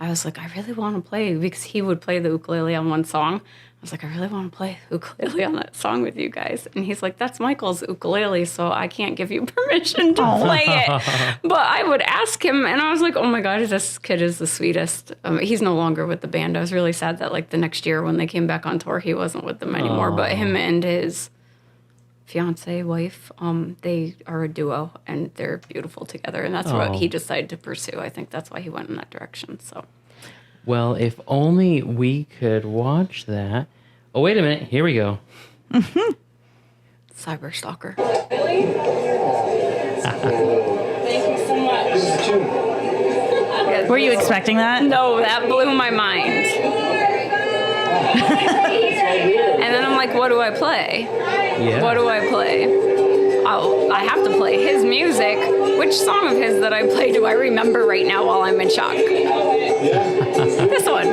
I was like, I really want to play, because he would play the ukulele on one song. I was like, I really want to play ukulele on that song with you guys. And he's like, that's Michael's ukulele, so I can't give you permission to play it. But I would ask him, and I was like, oh my God, this kid is the sweetest. He's no longer with the band. I was really sad that like the next year when they came back on tour, he wasn't with them anymore. But him and his fiance, wife, they are a duo, and they're beautiful together. And that's what he decided to pursue. I think that's why he went in that direction. So. Well, if only we could watch that. Oh, wait a minute. Here we go. Cyber stalker. Thank you so much. Were you expecting that? No, that blew my mind. And then I'm like, what do I play? Yeah. What do I play? I have to play his music. Which song of his that I play do I remember right now while I'm in shock? This one.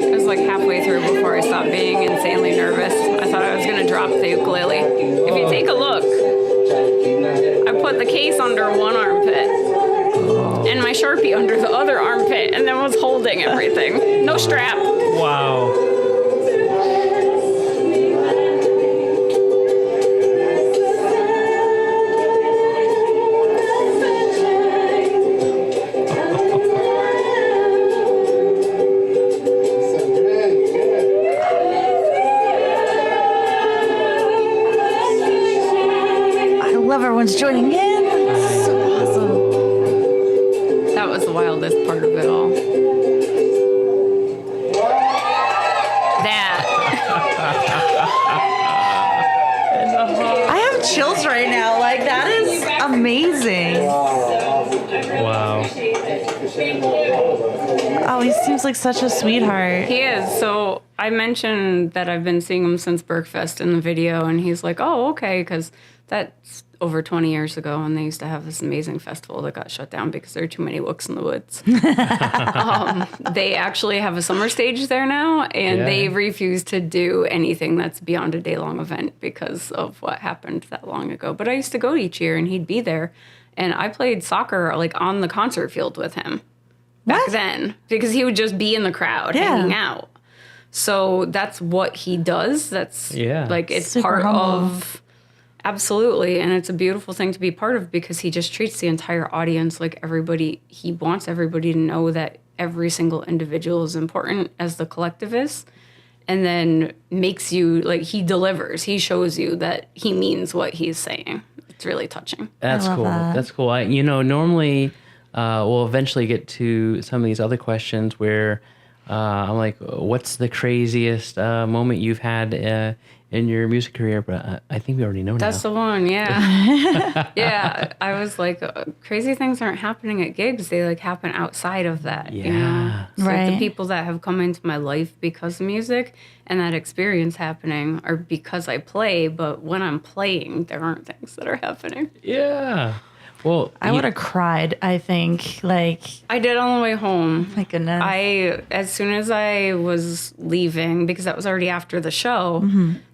I was like halfway through before I stopped being insanely nervous. I thought I was going to drop the ukulele. If you take a look, I put the case under one armpit and my Sharpie under the other armpit, and then was holding everything. No strap. Wow. I love everyone's joining in. It's so awesome. That was the wildest part of it all. That. I have chills right now. Like, that is amazing. Wow. Oh, he seems like such a sweetheart. He is. So I mentioned that I've been seeing him since Bergfest in the video, and he's like, oh, okay, because That's over 20 years ago, and they used to have this amazing festival that got shut down because there are too many wooks in the woods. They actually have a summer stage there now, and they refuse to do anything that's beyond a day-long event because of what happened that long ago. But I used to go each year, and he'd be there, and I played soccer like on the concert field with him back then because he would just be in the crowd hanging out. So that's what he does. That's like it's super part humble. Of. Absolutely. And it's a beautiful thing to be part of because he just treats the entire audience like everybody. He wants everybody to know that every single individual is important as the collective is. And then makes you, like, he delivers. He shows you that he means what he's saying. It's really touching. That's cool. That's cool. Normally we'll eventually get to some of these other questions where I'm like, what's the craziest moment you've had in your music career? But I think we already know That's now. The one, yeah. Yeah, I was like, crazy things aren't happening at gigs. They, like, happen outside of that, you know? So like, the people that have come into my life because of music and that experience happening are because I play, but when I'm playing, there aren't things that are happening. Yeah. Well, I would have cried, I think. Like, I did on the way home. My goodness. As soon as I was leaving, because that was already after the show,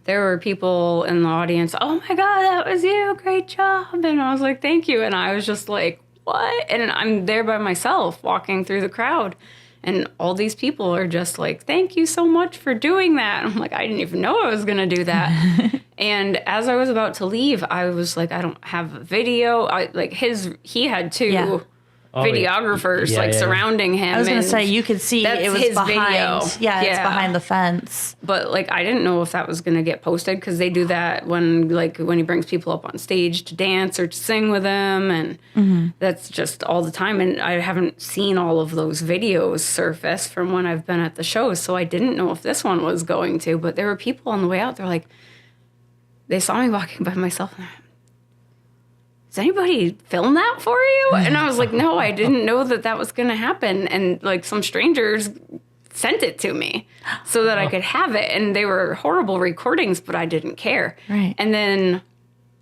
there were people in the audience, oh my God, that was you, great job. And I was like, thank you. And I was just like, what? And I'm there by myself walking through the crowd. And all these people are just like, thank you so much for doing that. And I'm like, I didn't even know I was going to do that. And as I was about to leave, I was like, I don't have a video. He had two videographers surrounding him. I was going to say, you could see it was behind. Video. Yeah, it's behind the fence. But like, I didn't know if that was going to get posted because they do that when he brings people up on stage to dance or to sing with him. And that's just all the time. And I haven't seen all of those videos surface from when I've been at the shows. So I didn't know if this one was going to, but there were people on the way out. They're like, they saw me walking by myself and does anybody film that for you? And I was like, no, I didn't know that was going to happen. And like some strangers sent it to me so that I could have it. And they were horrible recordings, but I didn't care. Right. And then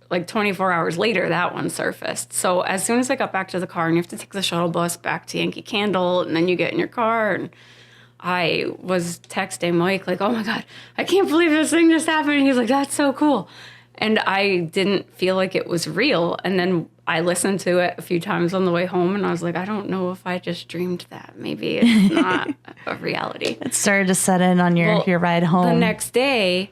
like 24 hours later, that one surfaced. So as soon as I got back to the car, and you have to take the shuttle bus back to Yankee Candle, and then you get in your car, and I was texting Mike like, oh my God, I can't believe this thing just happened. He's like, that's so cool. And I didn't feel like it was real. And then I listened to it a few times on the way home, and I was like, I don't know if I just dreamed that. Maybe it's not a reality. It started to set in on your ride home. The next day,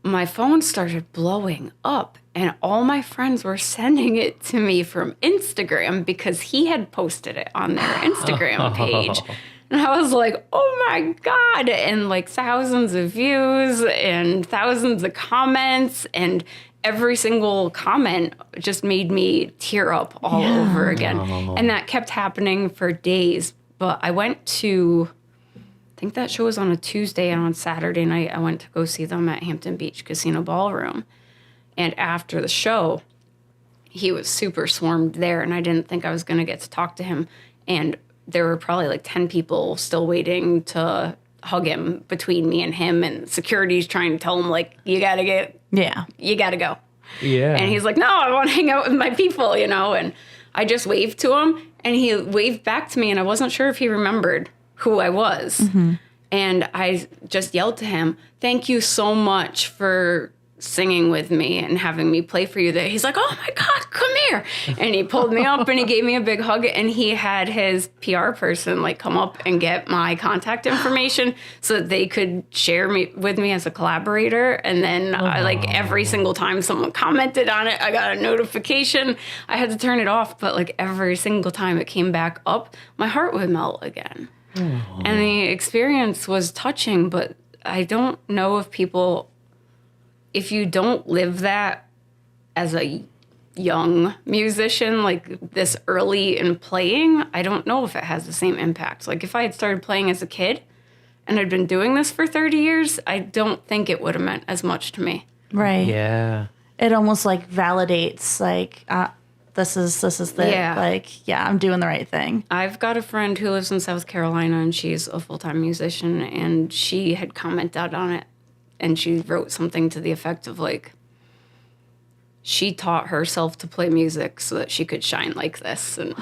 my phone started blowing up, and all my friends were sending it to me from Instagram because he had posted it on their Instagram page. And I was like, oh my God. And like thousands of views and thousands of comments, and every single comment just made me tear up all over again. And that kept happening for days. But I went to, I think that show was on a Tuesday, and on Saturday night, I went to go see them at Hampton Beach Casino Ballroom. And after the show, he was super swarmed there, and I didn't think I was going to get to talk to him. And there were probably like 10 people still waiting to hug him between me and him, and security's trying to tell him like, you gotta go. Yeah. And he's like, no, I want to hang out with my people, you know? And I just waved to him, and he waved back to me, and I wasn't sure if he remembered who I was. And I just yelled to him, thank you so much for singing with me and having me play for you there. He's like, oh my God, come here. And he pulled me up and he gave me a big hug, and he had his PR person like come up and get my contact information so that they could share me with me as a collaborator. And then I, like every single time someone commented on it, I got a notification. I had to turn it off, but like every single time it came back up, my heart would melt again. And the experience was touching, but I don't know if you don't live that as a young musician, like this early in playing, I don't know if it has the same impact. Like if I had started playing as a kid and I'd been doing this for 30 years, I don't think it would have meant as much to me. Right. Yeah. It almost like validates like, this is like, I'm doing the right thing. I've got a friend who lives in South Carolina, and she's a full-time musician, and she had commented on it. And she wrote something to the effect of like, she taught herself to play music so that she could shine like this. And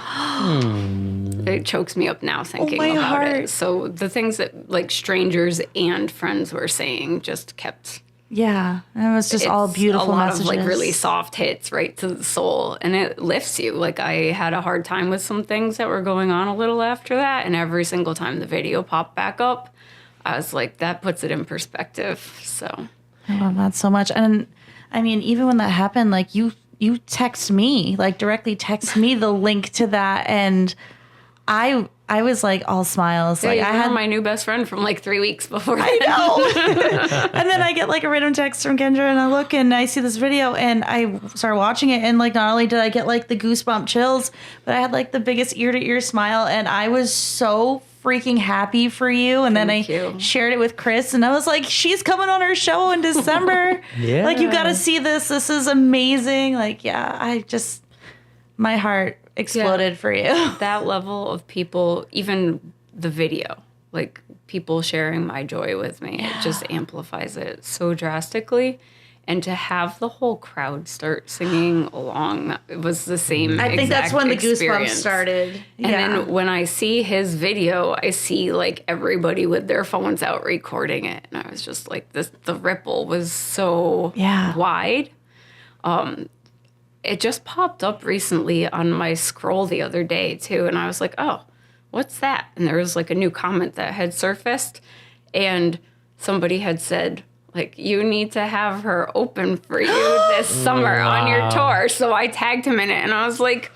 it chokes me up now thinking about it. So the things that like strangers and friends were saying just kept... Yeah, and it was just all beautiful messages. A lot of like really soft hits right to the soul, and it lifts you. Like I had a hard time with some things that were going on a little after that, and every single time the video popped back up, I was like, that puts it in perspective. So I love that so much. And I mean, even when that happened, like you text me, like directly text me the link to that, and I was like all smiles. Yeah, like I had had my new best friend from like 3 weeks before. I know. And then I get like a random text from Kendra, and I look and I see this video, and I start watching it, and like not only did I get like the goosebump chills, but I had like the biggest ear to ear smile, and I was so freaking happy for you. And Thank then I you. shared it with Chris, and I was like, she's coming on our show in December. Yeah. Like, you got to see this. This is amazing. Like, yeah, my heart exploded for you. That level of people, even the video, like people sharing my joy with me, it just amplifies it so drastically. And to have the whole crowd start singing along, it was the same. I think that's when the experience. Goosebumps started. And then when I see his video, I see like everybody with their phones out recording it, and I was just like, the ripple was so wide. It just popped up recently on my scroll the other day too, and I was like, oh, what's that? And there was like a new comment that had surfaced, and somebody had said, like, you need to have her open for you this summer on your tour. So I tagged him in it, and I was like,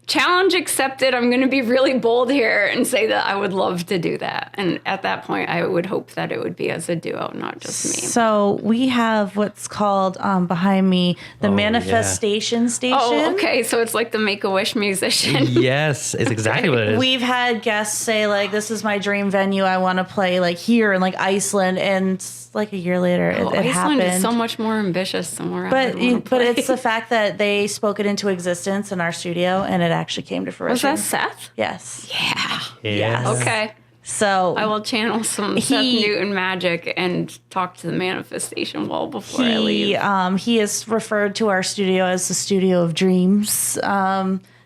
challenge accepted. I'm going to be really bold here and say that I would love to do that. And at that point, I would hope that it would be as a duo, not just me. So we have what's called behind me the manifestation station. Oh, okay. So it's like the Make-A-Wish musician. Yes, it's exactly what it is. We've had guests say like, this is my dream venue. I want to play like here in like Iceland, and like a year later it Iceland happened. is so much more ambitious than where But but it's the fact that they spoke it into existence in our studio, and it actually came to fruition. Was that Seth? Yes. Yeah. Yes. Okay. So I will channel some Seth Newton magic and talk to the manifestation wall before I leave. he is referred to our studio as the studio of dreams.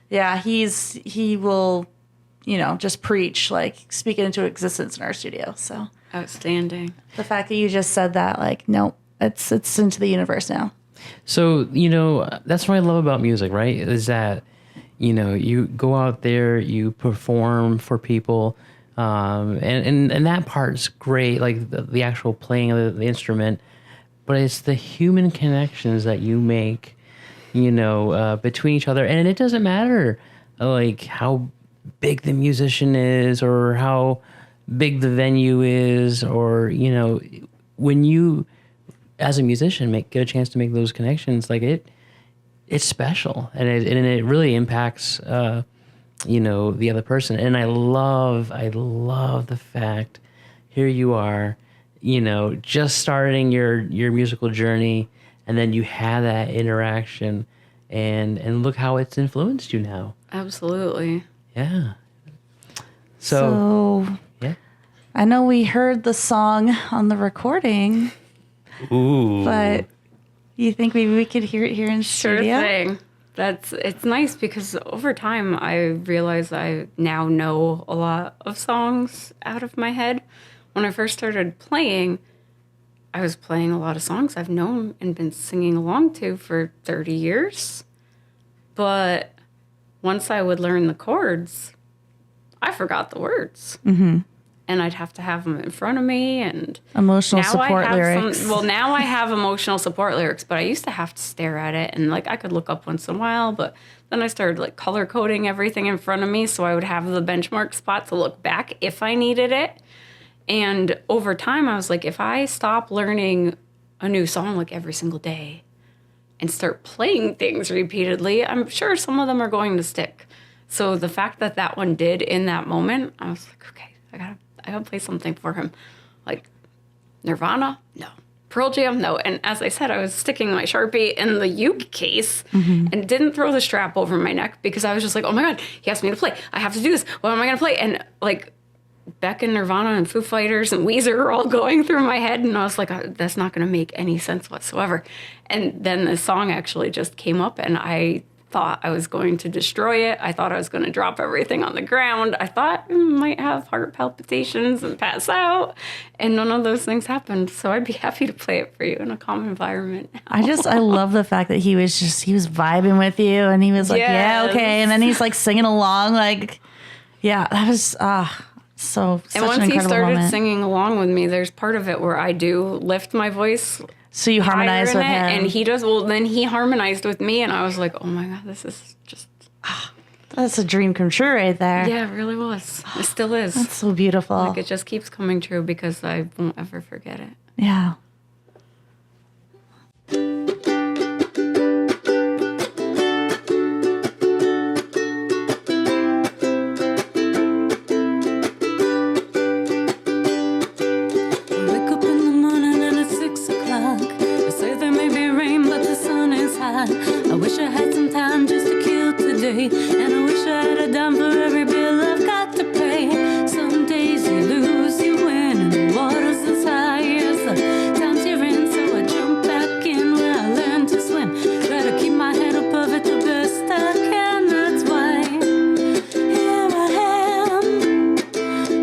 He will, just preach, like speak it into existence in our studio. So Outstanding. the fact that you just said that, like, nope, it's into the universe now. So, that's what I love about music, right? Is that, you go out there, you perform for people, and that part's great, like the actual playing of the instrument, but it's the human connections that you make, between each other. And it doesn't matter, like, how big the musician is or how big the venue is, or, when you, as a musician, get a chance to make those connections, like it's special, and it really impacts, the other person. And I love the fact here you are, just starting your musical journey, and then you have that interaction, and look how it's influenced you now. Absolutely. Yeah. So yeah. I know we heard the song on the recording. Ooh. But you think maybe we could hear it here in Sure studio? thing. It's nice because over time I realize I now know a lot of songs out of my head. When I first started playing, I was playing a lot of songs I've known and been singing along to for 30 years. But once I would learn the chords, I forgot the words. Mm-hmm. And I'd have to have them in front of me, and Emotional support lyrics. Now I have emotional support lyrics, but I used to have to stare at it, and like I could look up once in a while, but then I started like color coding everything in front of me, so I would have the benchmark spot to look back if I needed it. And over time, I was like, if I stop learning a new song like every single day and start playing things repeatedly, I'm sure some of them are going to stick. So the fact that that one did in that moment, I was like, okay, I gotta play something for him. Like Nirvana? No. Pearl Jam? No. And as I said, I was sticking my Sharpie in the uke case and didn't throw the strap over my neck because I was just like, oh my God, he asked me to play. I have to do this. What am I going to play? And like Beck and Nirvana and Foo Fighters and Weezer are all going through my head. And I was like, that's not going to make any sense whatsoever. And then the song actually just came up and I thought I was going to destroy it. I thought I was going to drop everything on the ground. I thought I might have heart palpitations and pass out. And none of those things happened. So I'd be happy to play it for you in a calm environment. I love the fact that he was vibing with you and he was like, yeah, okay. And then he's like singing along. Like, yeah, that was, such and once an he incredible started moment. singing along with me, there's part of it where I do lift my voice. So you harmonize with him. And he does. Well, then he harmonized with me, and I was like, oh my God, this is just. That's a dream come true right there. Yeah, it really was. It still is. That's so beautiful. Like, it just keeps coming true because I won't ever forget it. Yeah. I wish I had some time just to kill today. And I wish I had a dime for every bill I've got to pay. Some days you lose, you win, and the water's as high as the times you're in. So I jump back in where I learned to swim. Try to keep my head above it the best I can. That's why here I am,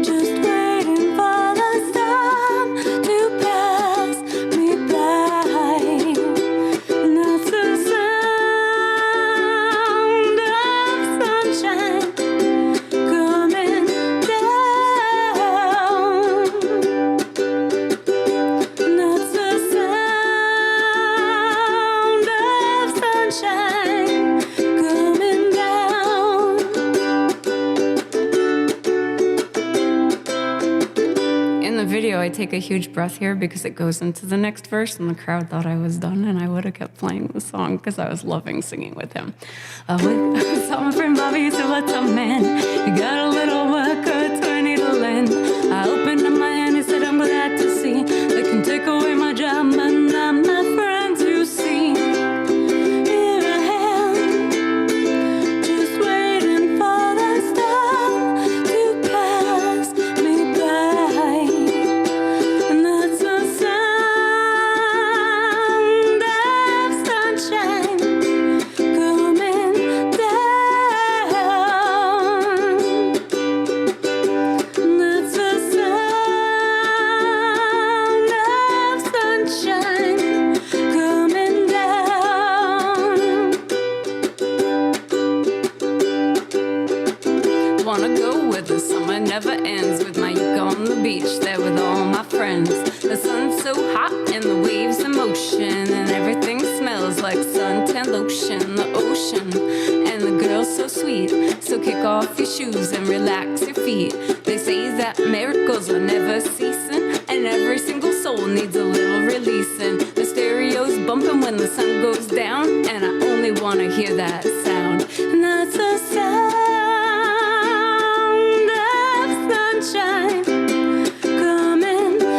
just waiting for the storm to pass me by. And that's the sound of sunshine coming down. And that's the sound of sunshine coming down. In the video, I take a huge breath here because it goes into the next verse, and the crowd thought I was done, and I would have kept playing the song because I was loving singing with him. I saw my friend Bobby, said, what's up, man? You got a little work or 20 to lend? I opened up my hand and said, I'm glad to see they can take away my job, but not my friends, you see. Here I am, just waiting for the storm to pass me by. And that's the sound of sunshine coming down. And that's the sound of sunshine coming down. Wanna go where the summer never ends, with my uke on the beach, there with all my friends. The sun's so hot and the waves in motion, and everything smells like suntan lotion. The ocean and the girl's so sweet, so kick off your shoes and relax your feet. They say that miracles are never ceasing, and every single soul needs a little releasing. The stereo's bumping when the sun goes down, and I only wanna hear that sound. And that's the sound of sunshine coming down.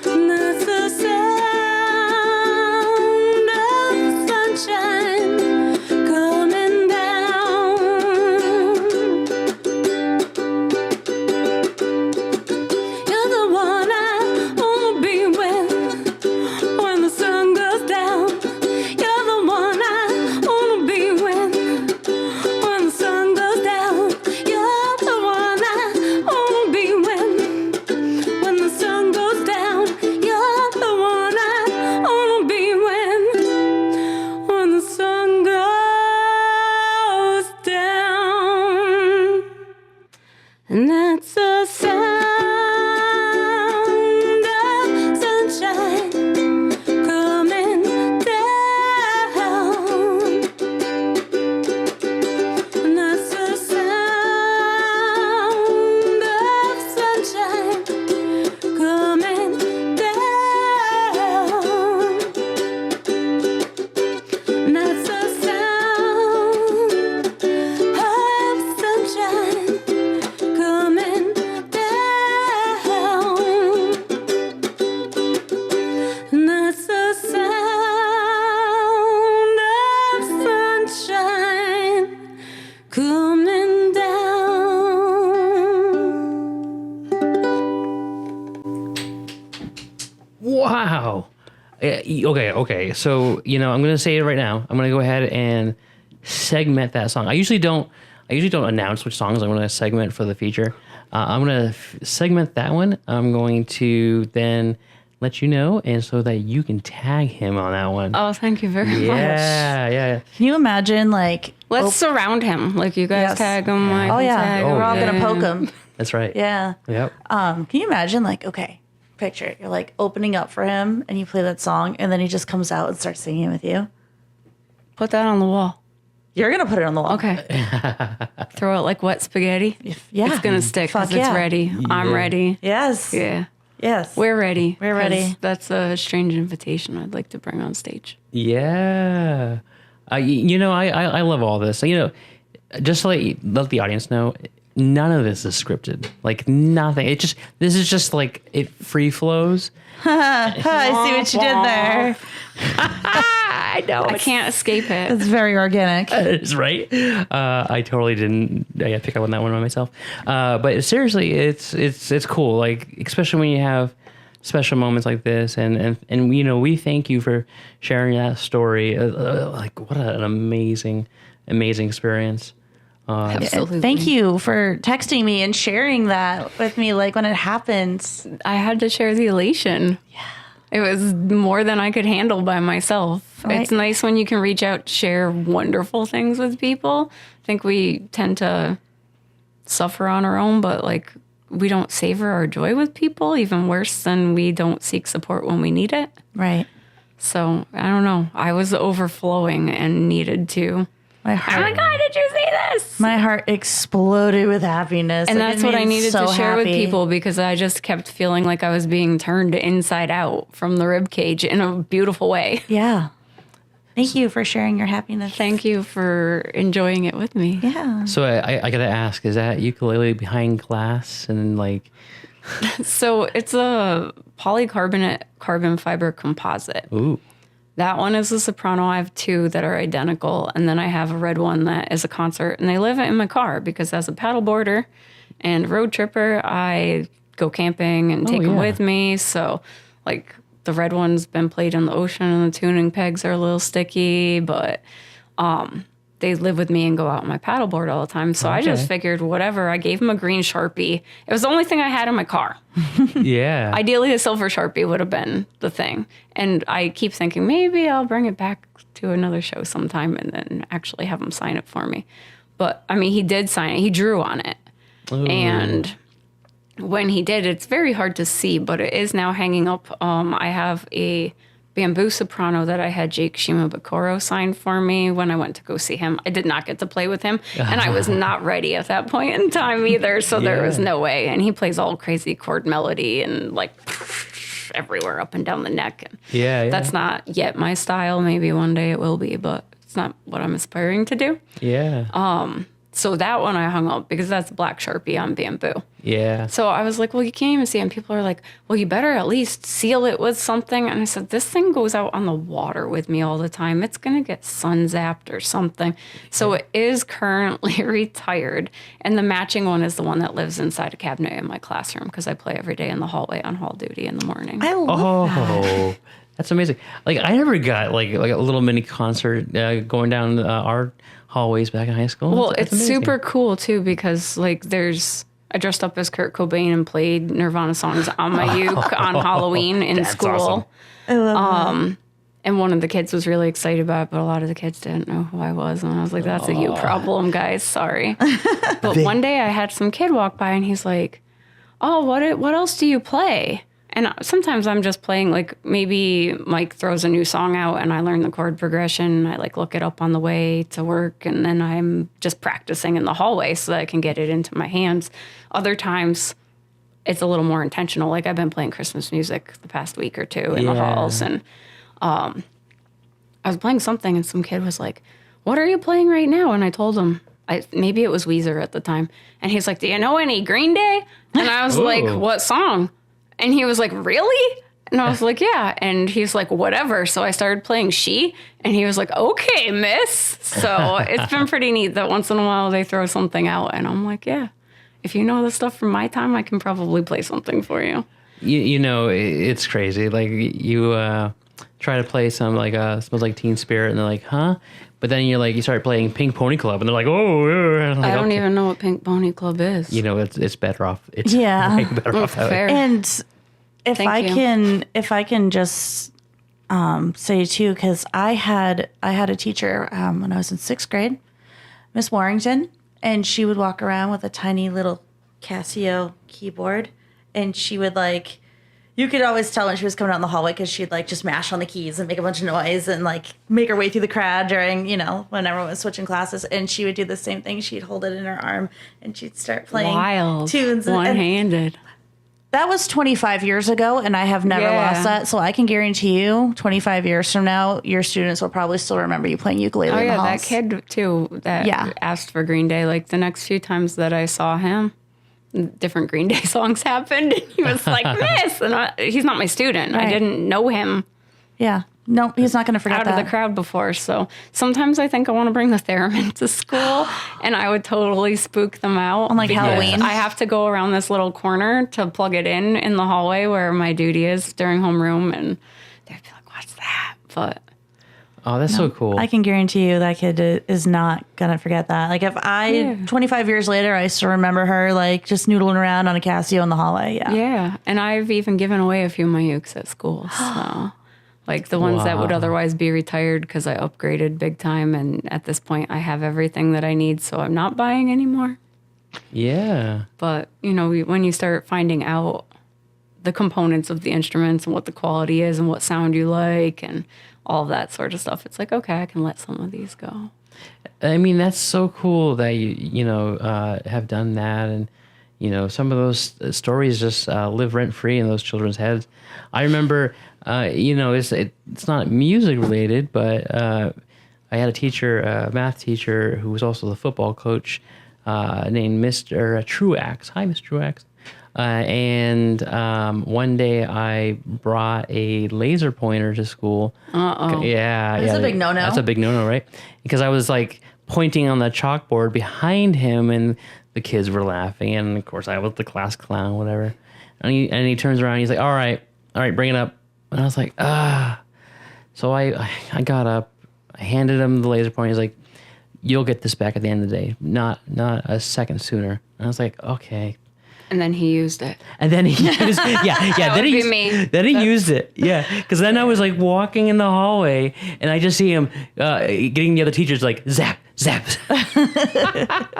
And that's the sound of sunshine coming down. You're the one I wanna be with when the sun goes down. You're the one I wanna be with when the sun goes down. You're the one I wanna be with when the sun goes down. You're the one I wanna be with when the sun goes down. And that's the sound of sunshine coming down. And that's the sound of sunshine coming down. And that's the sound of sunshine coming down. And that's the sound of sunshine coming Okay. So, I'm going to say it right now. I'm going to go ahead and segment that song. I usually don't announce which songs I'm going to segment for the feature. I'm going to segment that one. I'm going to then let you know, and so that you can tag him on that one. Oh, thank you very much. Yeah. Can you imagine, like... Let's surround him. Like, you guys tag him. I Oh, can yeah. tag We're all him. going to poke him. That's right. Yeah. Yep. Can you imagine, like, okay, picture, you're, like, opening up for him, and you play that song, and then he just comes out and starts singing with you? Put that on the wall. You're going to put it on the wall. Okay. Throw it like wet spaghetti. Yeah. It's going to stick because Fuck it's yeah. ready. I'm ready. Yes. Yeah. Yes. We're ready. We're ready. 'Cause that's a strange invitation I'd like to bring on stage. Yeah. I love all this. Just to let the audience know, none of this is scripted. Like, nothing. This is just like, it free flows. I see what you did there. I know. I can't escape it. It's very organic. It's right. I totally didn't pick up on that one by myself. But seriously, it's cool. Like, especially when you have special moments like this, and we thank you for sharing that story. Like, what an amazing experience. Absolutely. Thank you for texting me and sharing that with me, like, when it happens. I had to share the elation. Yeah. It was more than I could handle by myself. Right. It's nice when you can reach out, share wonderful things with people. I think we tend to suffer on our own, but like, we don't savor our joy with people, even worse than we don't seek support when we need it. Right. So I don't know. I was overflowing and needed to. My Oh heart, my God, did you see this? my heart exploded with happiness. And Like, that's it what I made me needed so to share with happy. people, because I just kept feeling like I was being turned inside out from the rib cage in a beautiful way. Yeah. Thank you for sharing your happiness. Thank you for enjoying it with me. Yeah. So I gotta ask, is that ukulele behind glass and like? So it's a polycarbonate carbon fiber composite. Ooh. That one is a soprano. I have two that are identical. And then I have a red one that is a concert. And they live in my car because as a paddleboarder and road tripper, I go camping and take them yeah. with me. So, like, the red one's been played in the ocean and the tuning pegs are a little sticky, but they live with me and go out on my paddleboard all the time. So I just figured, whatever. I gave him a green Sharpie. It was the only thing I had in my car. Yeah. Ideally, a silver Sharpie would have been the thing. And I keep thinking, maybe I'll bring it back to another show sometime and then actually have him sign it for me. But, I mean, he did sign it. He drew on it. Ooh. And when he did, it's very hard to see, but it is now hanging up. I have a bamboo soprano that I had Jake Shimabukuro sign for me when I went to go see him. I did not get to play with him, and I was not ready at that point in time either, so there was no way. And he plays all crazy chord melody and like everywhere up and down the neck. And Yeah. that's not yet my style. Maybe one day it will be, but it's not what I'm aspiring to do. Yeah. So that one I hung up because that's black Sharpie on bamboo. Yeah. So I was like, well, you can't even see it. And people are like, well, you better at least seal it with something. And I said, this thing goes out on the water with me all the time. It's going to get sun zapped or something. So it is currently retired. And the matching one is the one that lives inside a cabinet in my classroom because I play every day in the hallway on hall duty in the morning. I love that. Oh, that's amazing. Like, I never got like a little mini concert going down our hallways back in high school. Well, That's it's amazing. super cool too because like I dressed up as Kurt Cobain and played Nirvana songs on my uke on Halloween in That's school. awesome. I love that. And one of the kids was really excited about it, but a lot of the kids didn't know who I was. And I was like, that's a you problem, guys. Sorry. But one day I had some kid walk by and he's like, oh, what else do you play? And sometimes I'm just playing, like maybe Mike throws a new song out and I learn the chord progression. I like look it up on the way to work and then I'm just practicing in the hallway so that I can get it into my hands. Other times it's a little more intentional. Like I've been playing Christmas music the past week or two in the halls and I was playing something and some kid was like, what are you playing right now? And I told him, maybe it was Weezer at the time. And he's like, do you know any Green Day? And I was like, what song? And he was like, really? And I was like, yeah. And he's like, whatever. So I started playing She. And he was like, okay, miss. So it's been pretty neat that once in a while they throw something out. And I'm like, yeah, if you know the stuff from my time, I can probably play something for you. You know, it's crazy. Like you try to play some like Smells Like Teen Spirit, and they're like, huh? But then you start playing Pink Pony Club, and they're like, oh. And I'm like, I don't okay. even know what Pink Pony Club is. It's better off. It's Yeah. way better off that way. Fair. And if Thank I can just say too, because I had a teacher when I was in 6th grade, Miss Warrington, and she would walk around with a tiny little Casio keyboard, and she would like, you could always tell when she was coming out in the hallway because she'd like just mash on the keys and make a bunch of noise and like make her way through the crowd during, when everyone was switching classes. And she would do the same thing. She'd hold it in her arm and she'd start playing Wild. tunes. And One-handed. that was 25 years ago, and I have never lost that. So I can guarantee you 25 years from now, your students will probably still remember you playing ukulele Oh, in the yeah, halls. that kid, too, that asked for Green Day. Like, the next few times that I saw him, different Green Day songs happened. And he was like, Miss! And he's not my student. Right. I didn't know him Yeah. No, he's not going to forget out that. of the crowd before. So sometimes I think I want to bring the theremin to school, and I would totally spook them out. On, like, because Halloween? I have to go around this little corner to plug it in the hallway where my duty is during homeroom, and they'd be like, what's that? But Oh, that's so cool. I can guarantee you that kid is not going to forget that. Like, if 25 years later, I still remember her, like, just noodling around on a Casio in the hallway. Yeah. yeah, and I've even given away a few of my ukes at school. So, like the ones that would Wow. otherwise be retired because I upgraded big time, and at this point I have everything that I need, so I'm not buying anymore. Yeah. But, when you start finding out the components of the instruments and what the quality is and what sound you like and all of that sort of stuff, it's like, okay, I can let some of these go. I mean, that's so cool that you have done that, and some of those stories just live rent free in those children's heads. I remember, it's not music related, but I had a math teacher who was also the football coach, named Mr. Truax. Hi, Mr. Truax. And one day I brought a laser pointer to school. Uh-oh. Yeah. That's a big no-no. That's a big no-no, right? Because I was like pointing on the chalkboard behind him, and the kids were laughing. And of course I was the class clown, whatever. And he turns around and he's like, all right, bring it up. And I was like, So I got up, I handed him the laser pointer. He's like, you'll get this back at the end of the day. Not a second sooner. And I was like, okay. And then he used it. And then he used, then he would be used, me. Then he used it, because then I was like walking in the hallway, and I just see him getting the other teachers like zap, zap.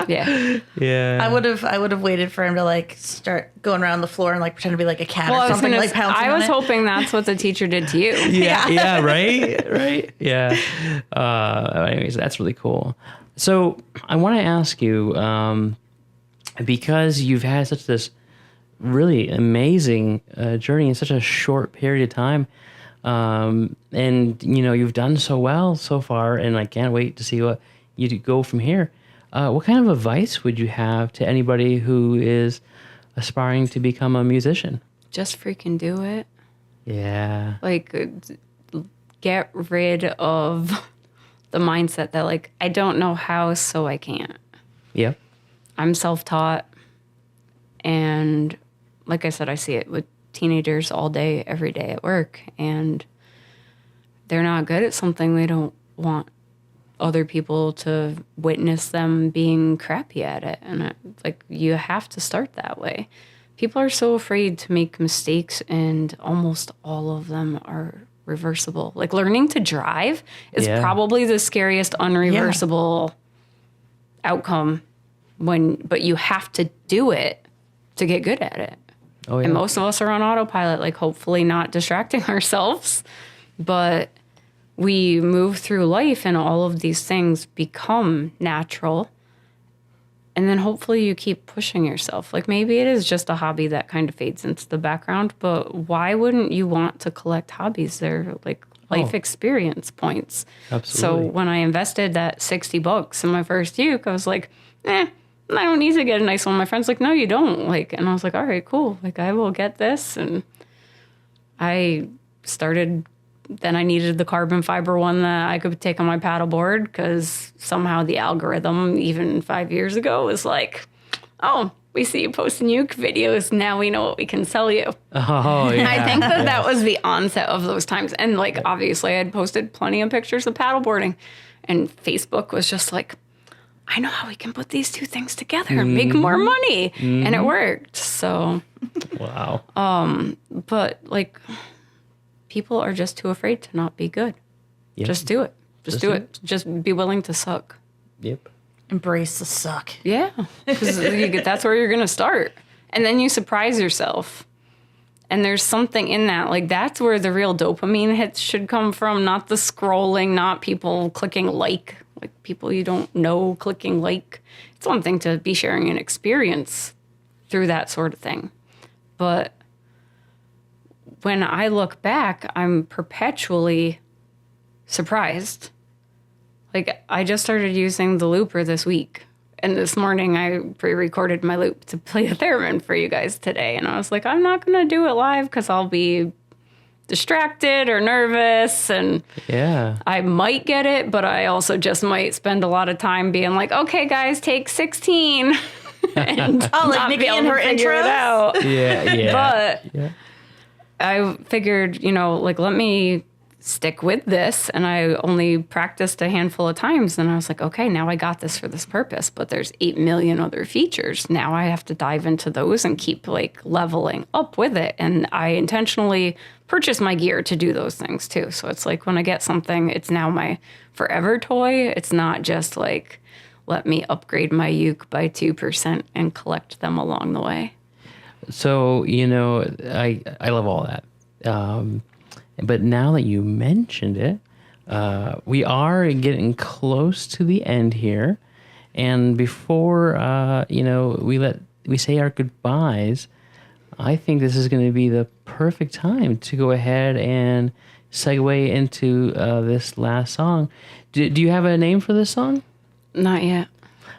Yeah. Yeah. I would have waited for him to like start going around the floor and like pretend to be like a cat Well, or something, like pouncing I on was it. hoping that's what the teacher did to you. Yeah, right, yeah. Anyways, that's really cool. So I want to ask you, because you've had such this really amazing journey in such a short period of time, and you've done so well so far, and I can't wait to see what you go from here. What kind of advice would you have to anybody who is aspiring to become a musician? Just freaking do it. Yeah. Like, get rid of the mindset that, like, I don't know how, so I can't. Yep. I'm self-taught, and like I said, I see it with teenagers all day, every day at work, and they're not good at something. They don't want other people to witness them being crappy at it, and you have to start that way. People are so afraid to make mistakes, and almost all of them are reversible. Like, learning to drive is probably the scariest unreversible outcome. But you have to do it to get good at it. Oh, yeah. And most of us are on autopilot, like hopefully not distracting ourselves. But we move through life and all of these things become natural. And then hopefully you keep pushing yourself. Like, maybe it is just a hobby that kind of fades into the background, but why wouldn't you want to collect hobbies? They're like life experience points. Absolutely. So when I invested that $60 in my first uke, I was like, I don't need to get a nice one. My friend's like, no, you don't. Like, and I was like, all right, cool. Like, I will get this. And I started, then I needed the carbon fiber one that I could take on my paddleboard, because somehow the algorithm, even 5 years ago, was like, oh, we see you posting uke videos. Now we know what we can sell you. Oh, yeah. I think that was the onset of those times. And like, obviously I had posted plenty of pictures of paddleboarding, and Facebook was just like, I know how we can put these two things together and make more money. And it worked. So, Wow. but like, people are just too afraid to not be good. Yep. Just do it. Just do it. Just be willing to suck. Yep. Embrace the suck. Yeah. Because that's where you're going to start. And then you surprise yourself. And there's something in that. Like, that's where the real dopamine hits should come from. Not the scrolling, not people clicking like people you don't know clicking like. It's one thing to be sharing an experience through that sort of thing. But when I look back, I'm perpetually surprised. Like, I just started using the looper this week. And this morning I pre-recorded my loop to play a theremin for you guys today. And I was like, I'm not going to do it live because I'll be distracted or nervous. And Yeah. I might get it, but I also just might spend a lot of time being like, okay, guys, take 16. And Oh, like not Nikki be able and to her figure it intros? out. Yeah. Yeah. But yeah. I figured, like, let me stick with this. And I only practiced a handful of times. And I was like, okay, now I got this for this purpose. But there's 8 million other features. Now I have to dive into those and keep like leveling up with it. And I intentionally purchase my gear to do those things too. So it's like when I get something, it's now my forever toy. It's not just like, let me upgrade my uke by 2% and collect them along the way. So, I love all that. But now that you mentioned it, we are getting close to the end here. And before, we say our goodbyes, I think this is going to be the perfect time to go ahead and segue into this last song. Do you have a name for this song? Not yet.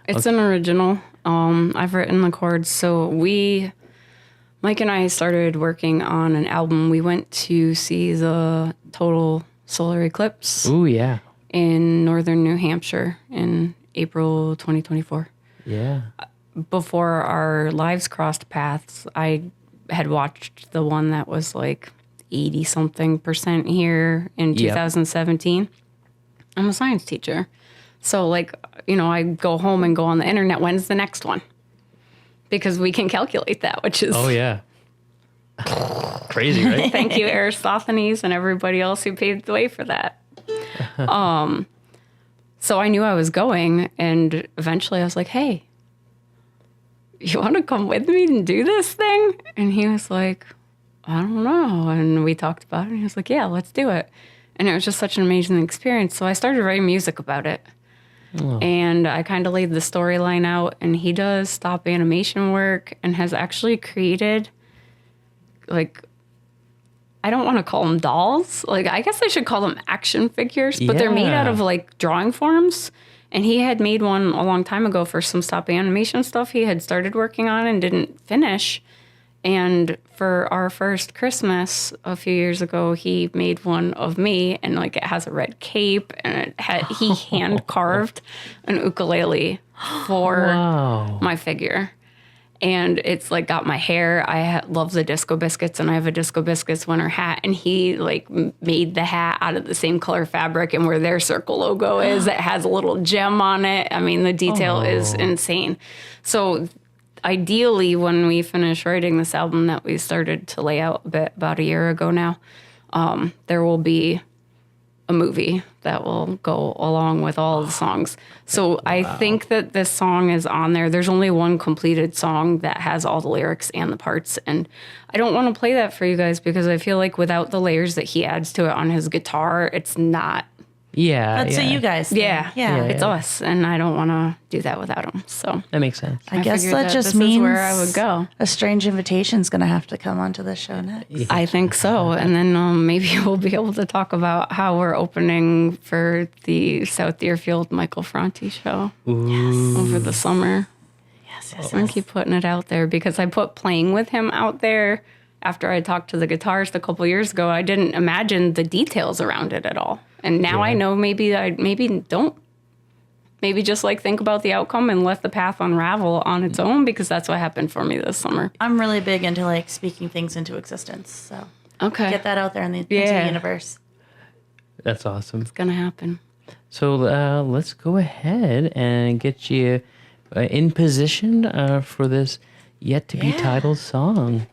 It's an original. I've written the chords. So Mike and I started working on an album. We went to see the total solar eclipse Ooh, yeah. in northern New Hampshire in April 2024. Yeah. Before our lives crossed paths, I had watched the one that was like 80-something% here in 2017. I'm a science teacher. So, like, I go home and go on the internet. When's the next one? Because we can calculate that, which is... Oh, yeah. Crazy, right? Thank you, Aristophanes, and everybody else who paved the way for that. So I knew I was going, and eventually I was like, hey, you want to come with me and do this thing? And he was like, I don't know. And we talked about it, and he was like, yeah, let's do it. And it was just such an amazing experience. So I started writing music about it. Oh. And I kind of laid the storyline out, and he does stop animation work and has actually created, like, I don't want to call them dolls. Like, I guess I should call them action figures, but they're made out of like drawing forms. And he had made one a long time ago for some stop animation stuff he had started working on and didn't finish. And for our first Christmas a few years ago, he made one of me, and like it has a red cape, and he hand carved an ukulele for my figure. And it's like got my hair. I love the Disco Biscuits, and I have a Disco Biscuits winter hat. And he like made the hat out of the same color fabric, and where their circle logo is, it has a little gem on it. I mean, the detail is insane. So ideally, when we finish writing this album that we started to lay out a bit about a year ago now, there will be a movie that will go along with all the songs. So I think that this song is on there. There's only one completed song that has all the lyrics and the parts. And I don't want to play that for you guys because I feel like without the layers that he adds to it on his guitar, it's not. Yeah. That's what you guys think. Yeah. It's us. And I don't want to do that without him. So that makes sense. I guess figured that just this means is where I would go. A strange invitation's going to have to come onto the show next. I think so. And then maybe we'll be able to talk about how we're opening for the South Deerfield Michael Franti show over the summer. Yes. I'm going to keep putting it out there because I put playing with him out there after I talked to the guitarist a couple years ago. I didn't imagine the details around it at all. And now I know maybe I don't maybe just like think about the outcome and let the path unravel on its own, because that's what happened for me this summer. I'm really big into like speaking things into existence. So Okay. get that out there into the universe. That's awesome. It's going to happen. So let's go ahead and get you in position for this yet to be titled song.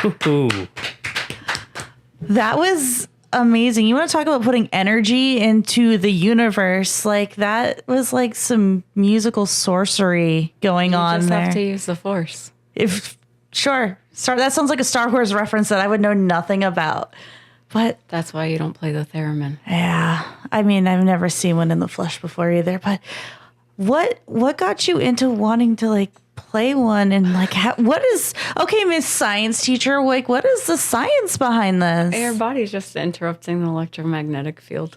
Ooh. That was amazing. You want to talk about putting energy into the universe? Like that was like some musical sorcery going on just there. have to use the force. Sure. That sounds like a Star Wars reference that I would know nothing about. But That's why you don't play the theremin. yeah, I mean, I've never seen one in the flesh before either. But what got you into wanting to like play one and like okay, Miss Science Teacher, like what is the science behind this? Your body's just interrupting the electromagnetic field.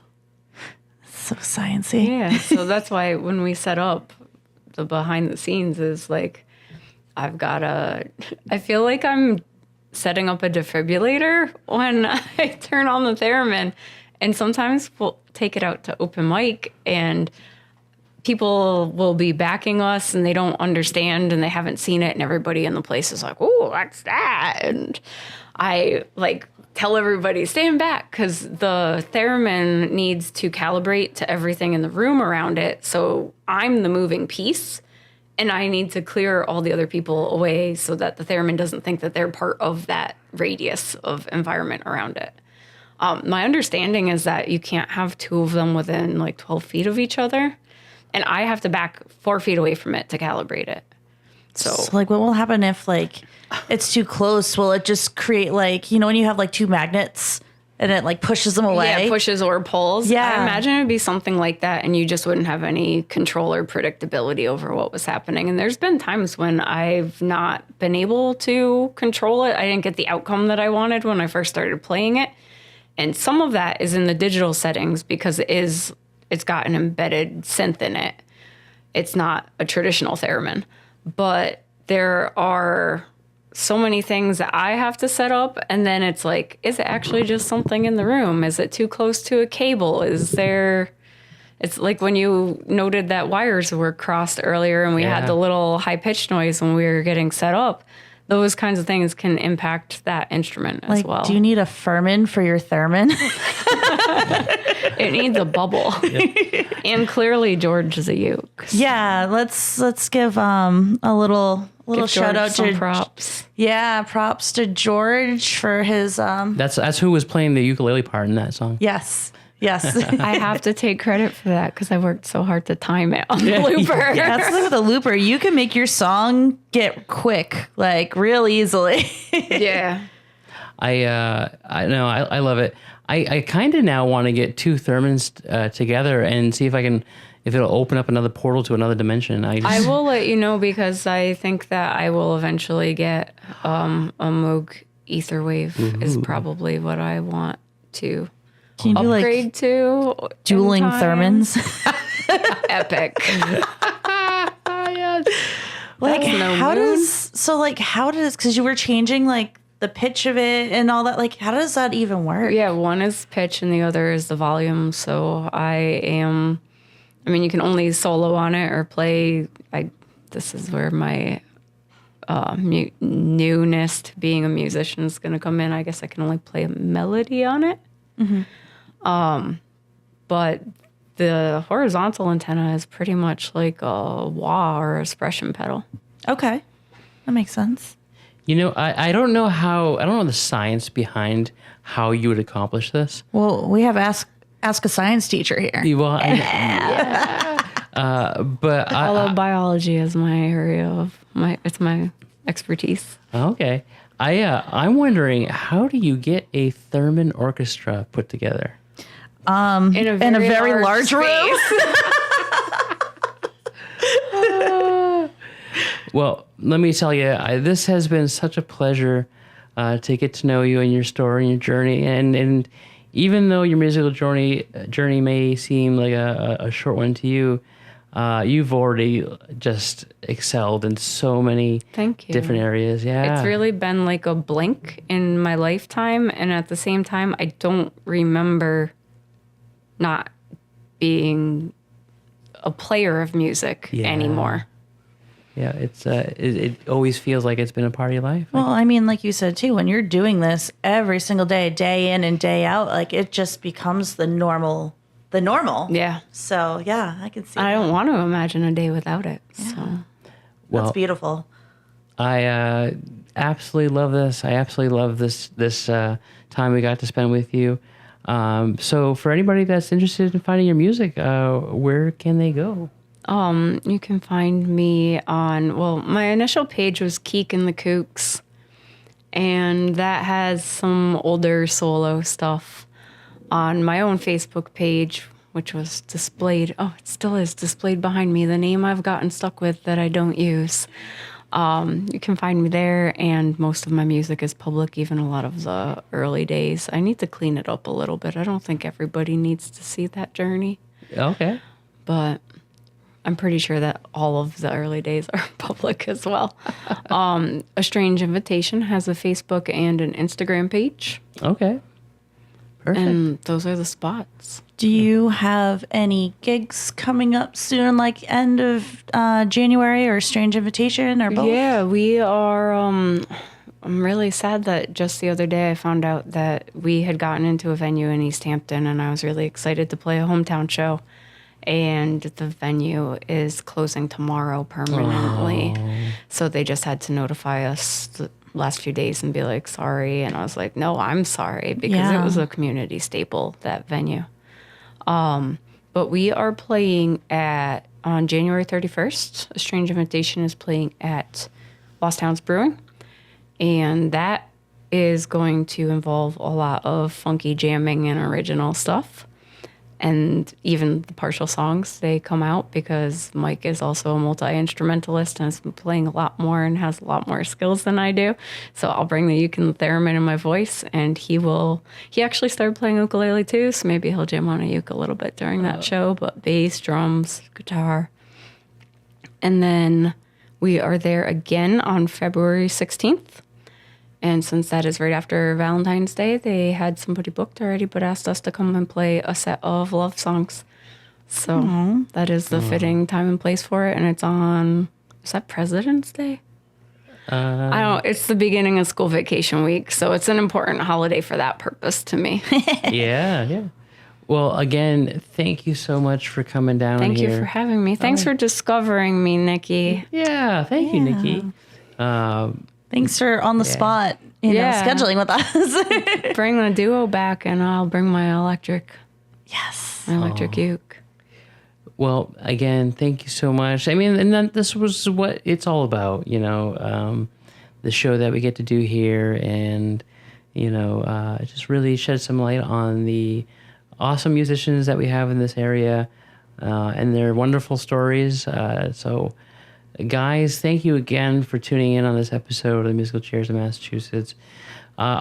So sciencey. Yeah, so that's why when we set up, the behind the scenes is like, I feel like I'm setting up a defibrillator when I turn on the theremin. And sometimes we'll take it out to open mic and people will be backing us and they don't understand and they haven't seen it. And everybody in the place is like, oh, what's that? And I like tell everybody, stand back, because the theremin needs to calibrate to everything in the room around it. So I'm the moving piece. And I need to clear all the other people away so that the theremin doesn't think that they're part of that radius of environment around it. My understanding is that you can't have two of them within like 12 feet of each other. And I have to back 4 feet away from it to calibrate it. So like what will happen if like it's too close? Will it just create like, when you have like two magnets and it like pushes them away? yeah, pushes or pulls. Yeah. I imagine it would be something like that, and you just wouldn't have any control or predictability over what was happening. And there's been times when I've not been able to control it. I didn't get the outcome that I wanted when I first started playing it. And some of that is in the digital settings because it's got an embedded synth in it. It's not a traditional theremin. But there are so many things that I have to set up, and then it's like, is it actually just something in the room? Is it too close to a cable? It's like when you noted that wires were crossed earlier and we had the little high-pitched noise when we were getting set up. Those kinds of things can impact that instrument as well. Do you need a Furman for your theremin? It needs a bubble. And clearly George is a uke. Yeah, let's give a little Give shout George out some to props. Yeah, props to George for his That's who was playing the ukulele part in that song. yes. I have to take credit for that because I worked so hard to time it on the looper. That's the thing with the looper. You can make your song get quick, like real easily. Yeah. I know I love it. I kind of now want to get two thermins together and see if it'll open up another portal to another dimension. I will let you know because I think that I will eventually get a Moog Etherwave is probably what I want to Can you do upgrade like to. dueling in time. thermins? Epic. yes. Like no how moon. does because you were changing like the pitch of it and all that, like how does that even work? Yeah, one is pitch and the other is the volume. So you can only solo on it or play. This is where my newness to being a musician is going to come in. I guess I can only play a melody on it. Mm-hmm. But the horizontal antenna is pretty much like a wah or expression pedal. Okay, that makes sense. I don't know the science behind how you would accomplish this. Well, we have ask a science teacher here. Well, but Although biology is my area of it's my expertise. Okay. I'm wondering, how do you get a theremin orchestra put together? In a very large room. Well, let me tell you, this has been such a pleasure to get to know you and your story and your journey. And even though your musical journey may seem like a short one to you, you've already just excelled in so many Thank you. different areas. Yeah. It's really been like a blink in my lifetime. And at the same time, I don't remember not being a player of music anymore. Yeah, it always feels like it's been a part of your life. Well, I mean, like you said too, when you're doing this every single day, day in and day out, like it just becomes the normal. Yeah. So yeah, I can see. I don't want to imagine a day without it. So Well, That's beautiful. I absolutely love this. I absolutely love this time we got to spend with you. So for anybody that's interested in finding your music, where can they go? You can find me on, well, my initial page was Keek and the Kooks, and that has some older solo stuff. On my own Facebook page, which was displayed, it still is displayed behind me, the name I've gotten stuck with that I don't use. You can find me there, and most of my music is public, even a lot of the early days. I need to clean it up a little bit. I don't think everybody needs to see that journey. Okay. But I'm pretty sure that all of the early days are public as well. A Strange Invitation has a Facebook and an Instagram page. Okay. Perfect. And those are the spots. Do you have any gigs coming up soon, like end of January, or Strange Invitation, or both? Yeah, we are. I'm really sad that just the other day I found out that we had gotten into a venue in East Hampton, and I was really excited to play a hometown show. And the venue is closing tomorrow permanently. So they just had to notify us the last few days and be like, sorry. And I was like, no, I'm sorry, because it was a community staple, that venue. But we are playing on January 31st. A Strange Invitation is playing at Lost Hounds Brewing. And that is going to involve a lot of funky jamming and original stuff. And even the partial songs, they come out because Mike is also a multi-instrumentalist and has been playing a lot more and has a lot more skills than I do. So I'll bring the ukulele and theremin in my voice, and he actually started playing ukulele too, so maybe he'll jam on a uke a little bit during that show, but bass, drums, guitar. And then we are there again on February 16th. And since that is right after Valentine's Day, they had somebody booked already, but asked us to come and play a set of love songs. So that is the fitting time and place for it. And it's on, is that President's Day? It's the beginning of school vacation week. So it's an important holiday for that purpose to me. Yeah. Well, again, thank you so much for coming down Thank here. you for having me. Thanks for discovering me, Nikki. Yeah, thank you, Nikki. Thanks for on the spot, scheduling with us. Bring the duo back, and I'll bring my electric. Yes. My electric uke. Well, again, thank you so much. I mean, and then this was what it's all about, the show that we get to do here, and, just really shed some light on the awesome musicians that we have in this area and their wonderful stories. So, guys, thank you again for tuning in on this episode of the Musical Chairs of Massachusetts.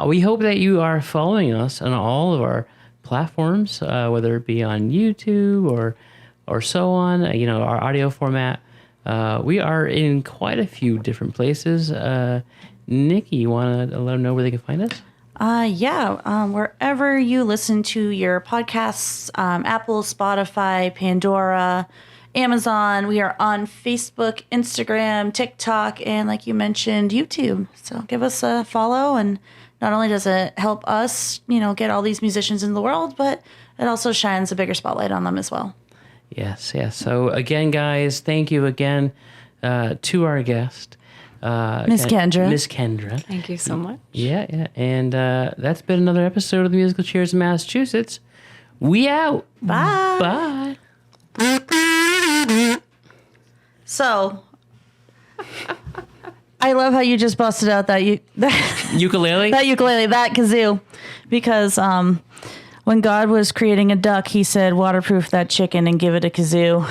We hope that you are following us on all of our platforms, whether it be on YouTube or so on, our audio format. We are in quite a few different places. Nikki, you want to let them know where they can find us? Wherever you listen to your podcasts, Apple, Spotify, Pandora, Amazon. We are on Facebook, Instagram, TikTok, and like you mentioned, YouTube. So give us a follow, and not only does it help us, get all these musicians in the world, but it also shines a bigger spotlight on them as well. Yes. So again, guys, thank you again to our guest, Miss Kendra. Miss Kendra. Thank you so much. Yeah. And that's been another episode of the Musical Chairs of Massachusetts. We out. Bye. So, I love how you just busted out that ukulele, that kazoo, because when God was creating a duck, he said, "Waterproof that chicken and give it a kazoo."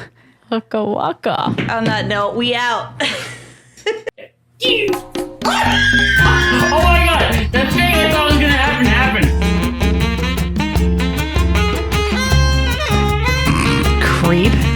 Waka waka. On that note, we out. Oh my God! That thing I thought was gonna happen. Creep.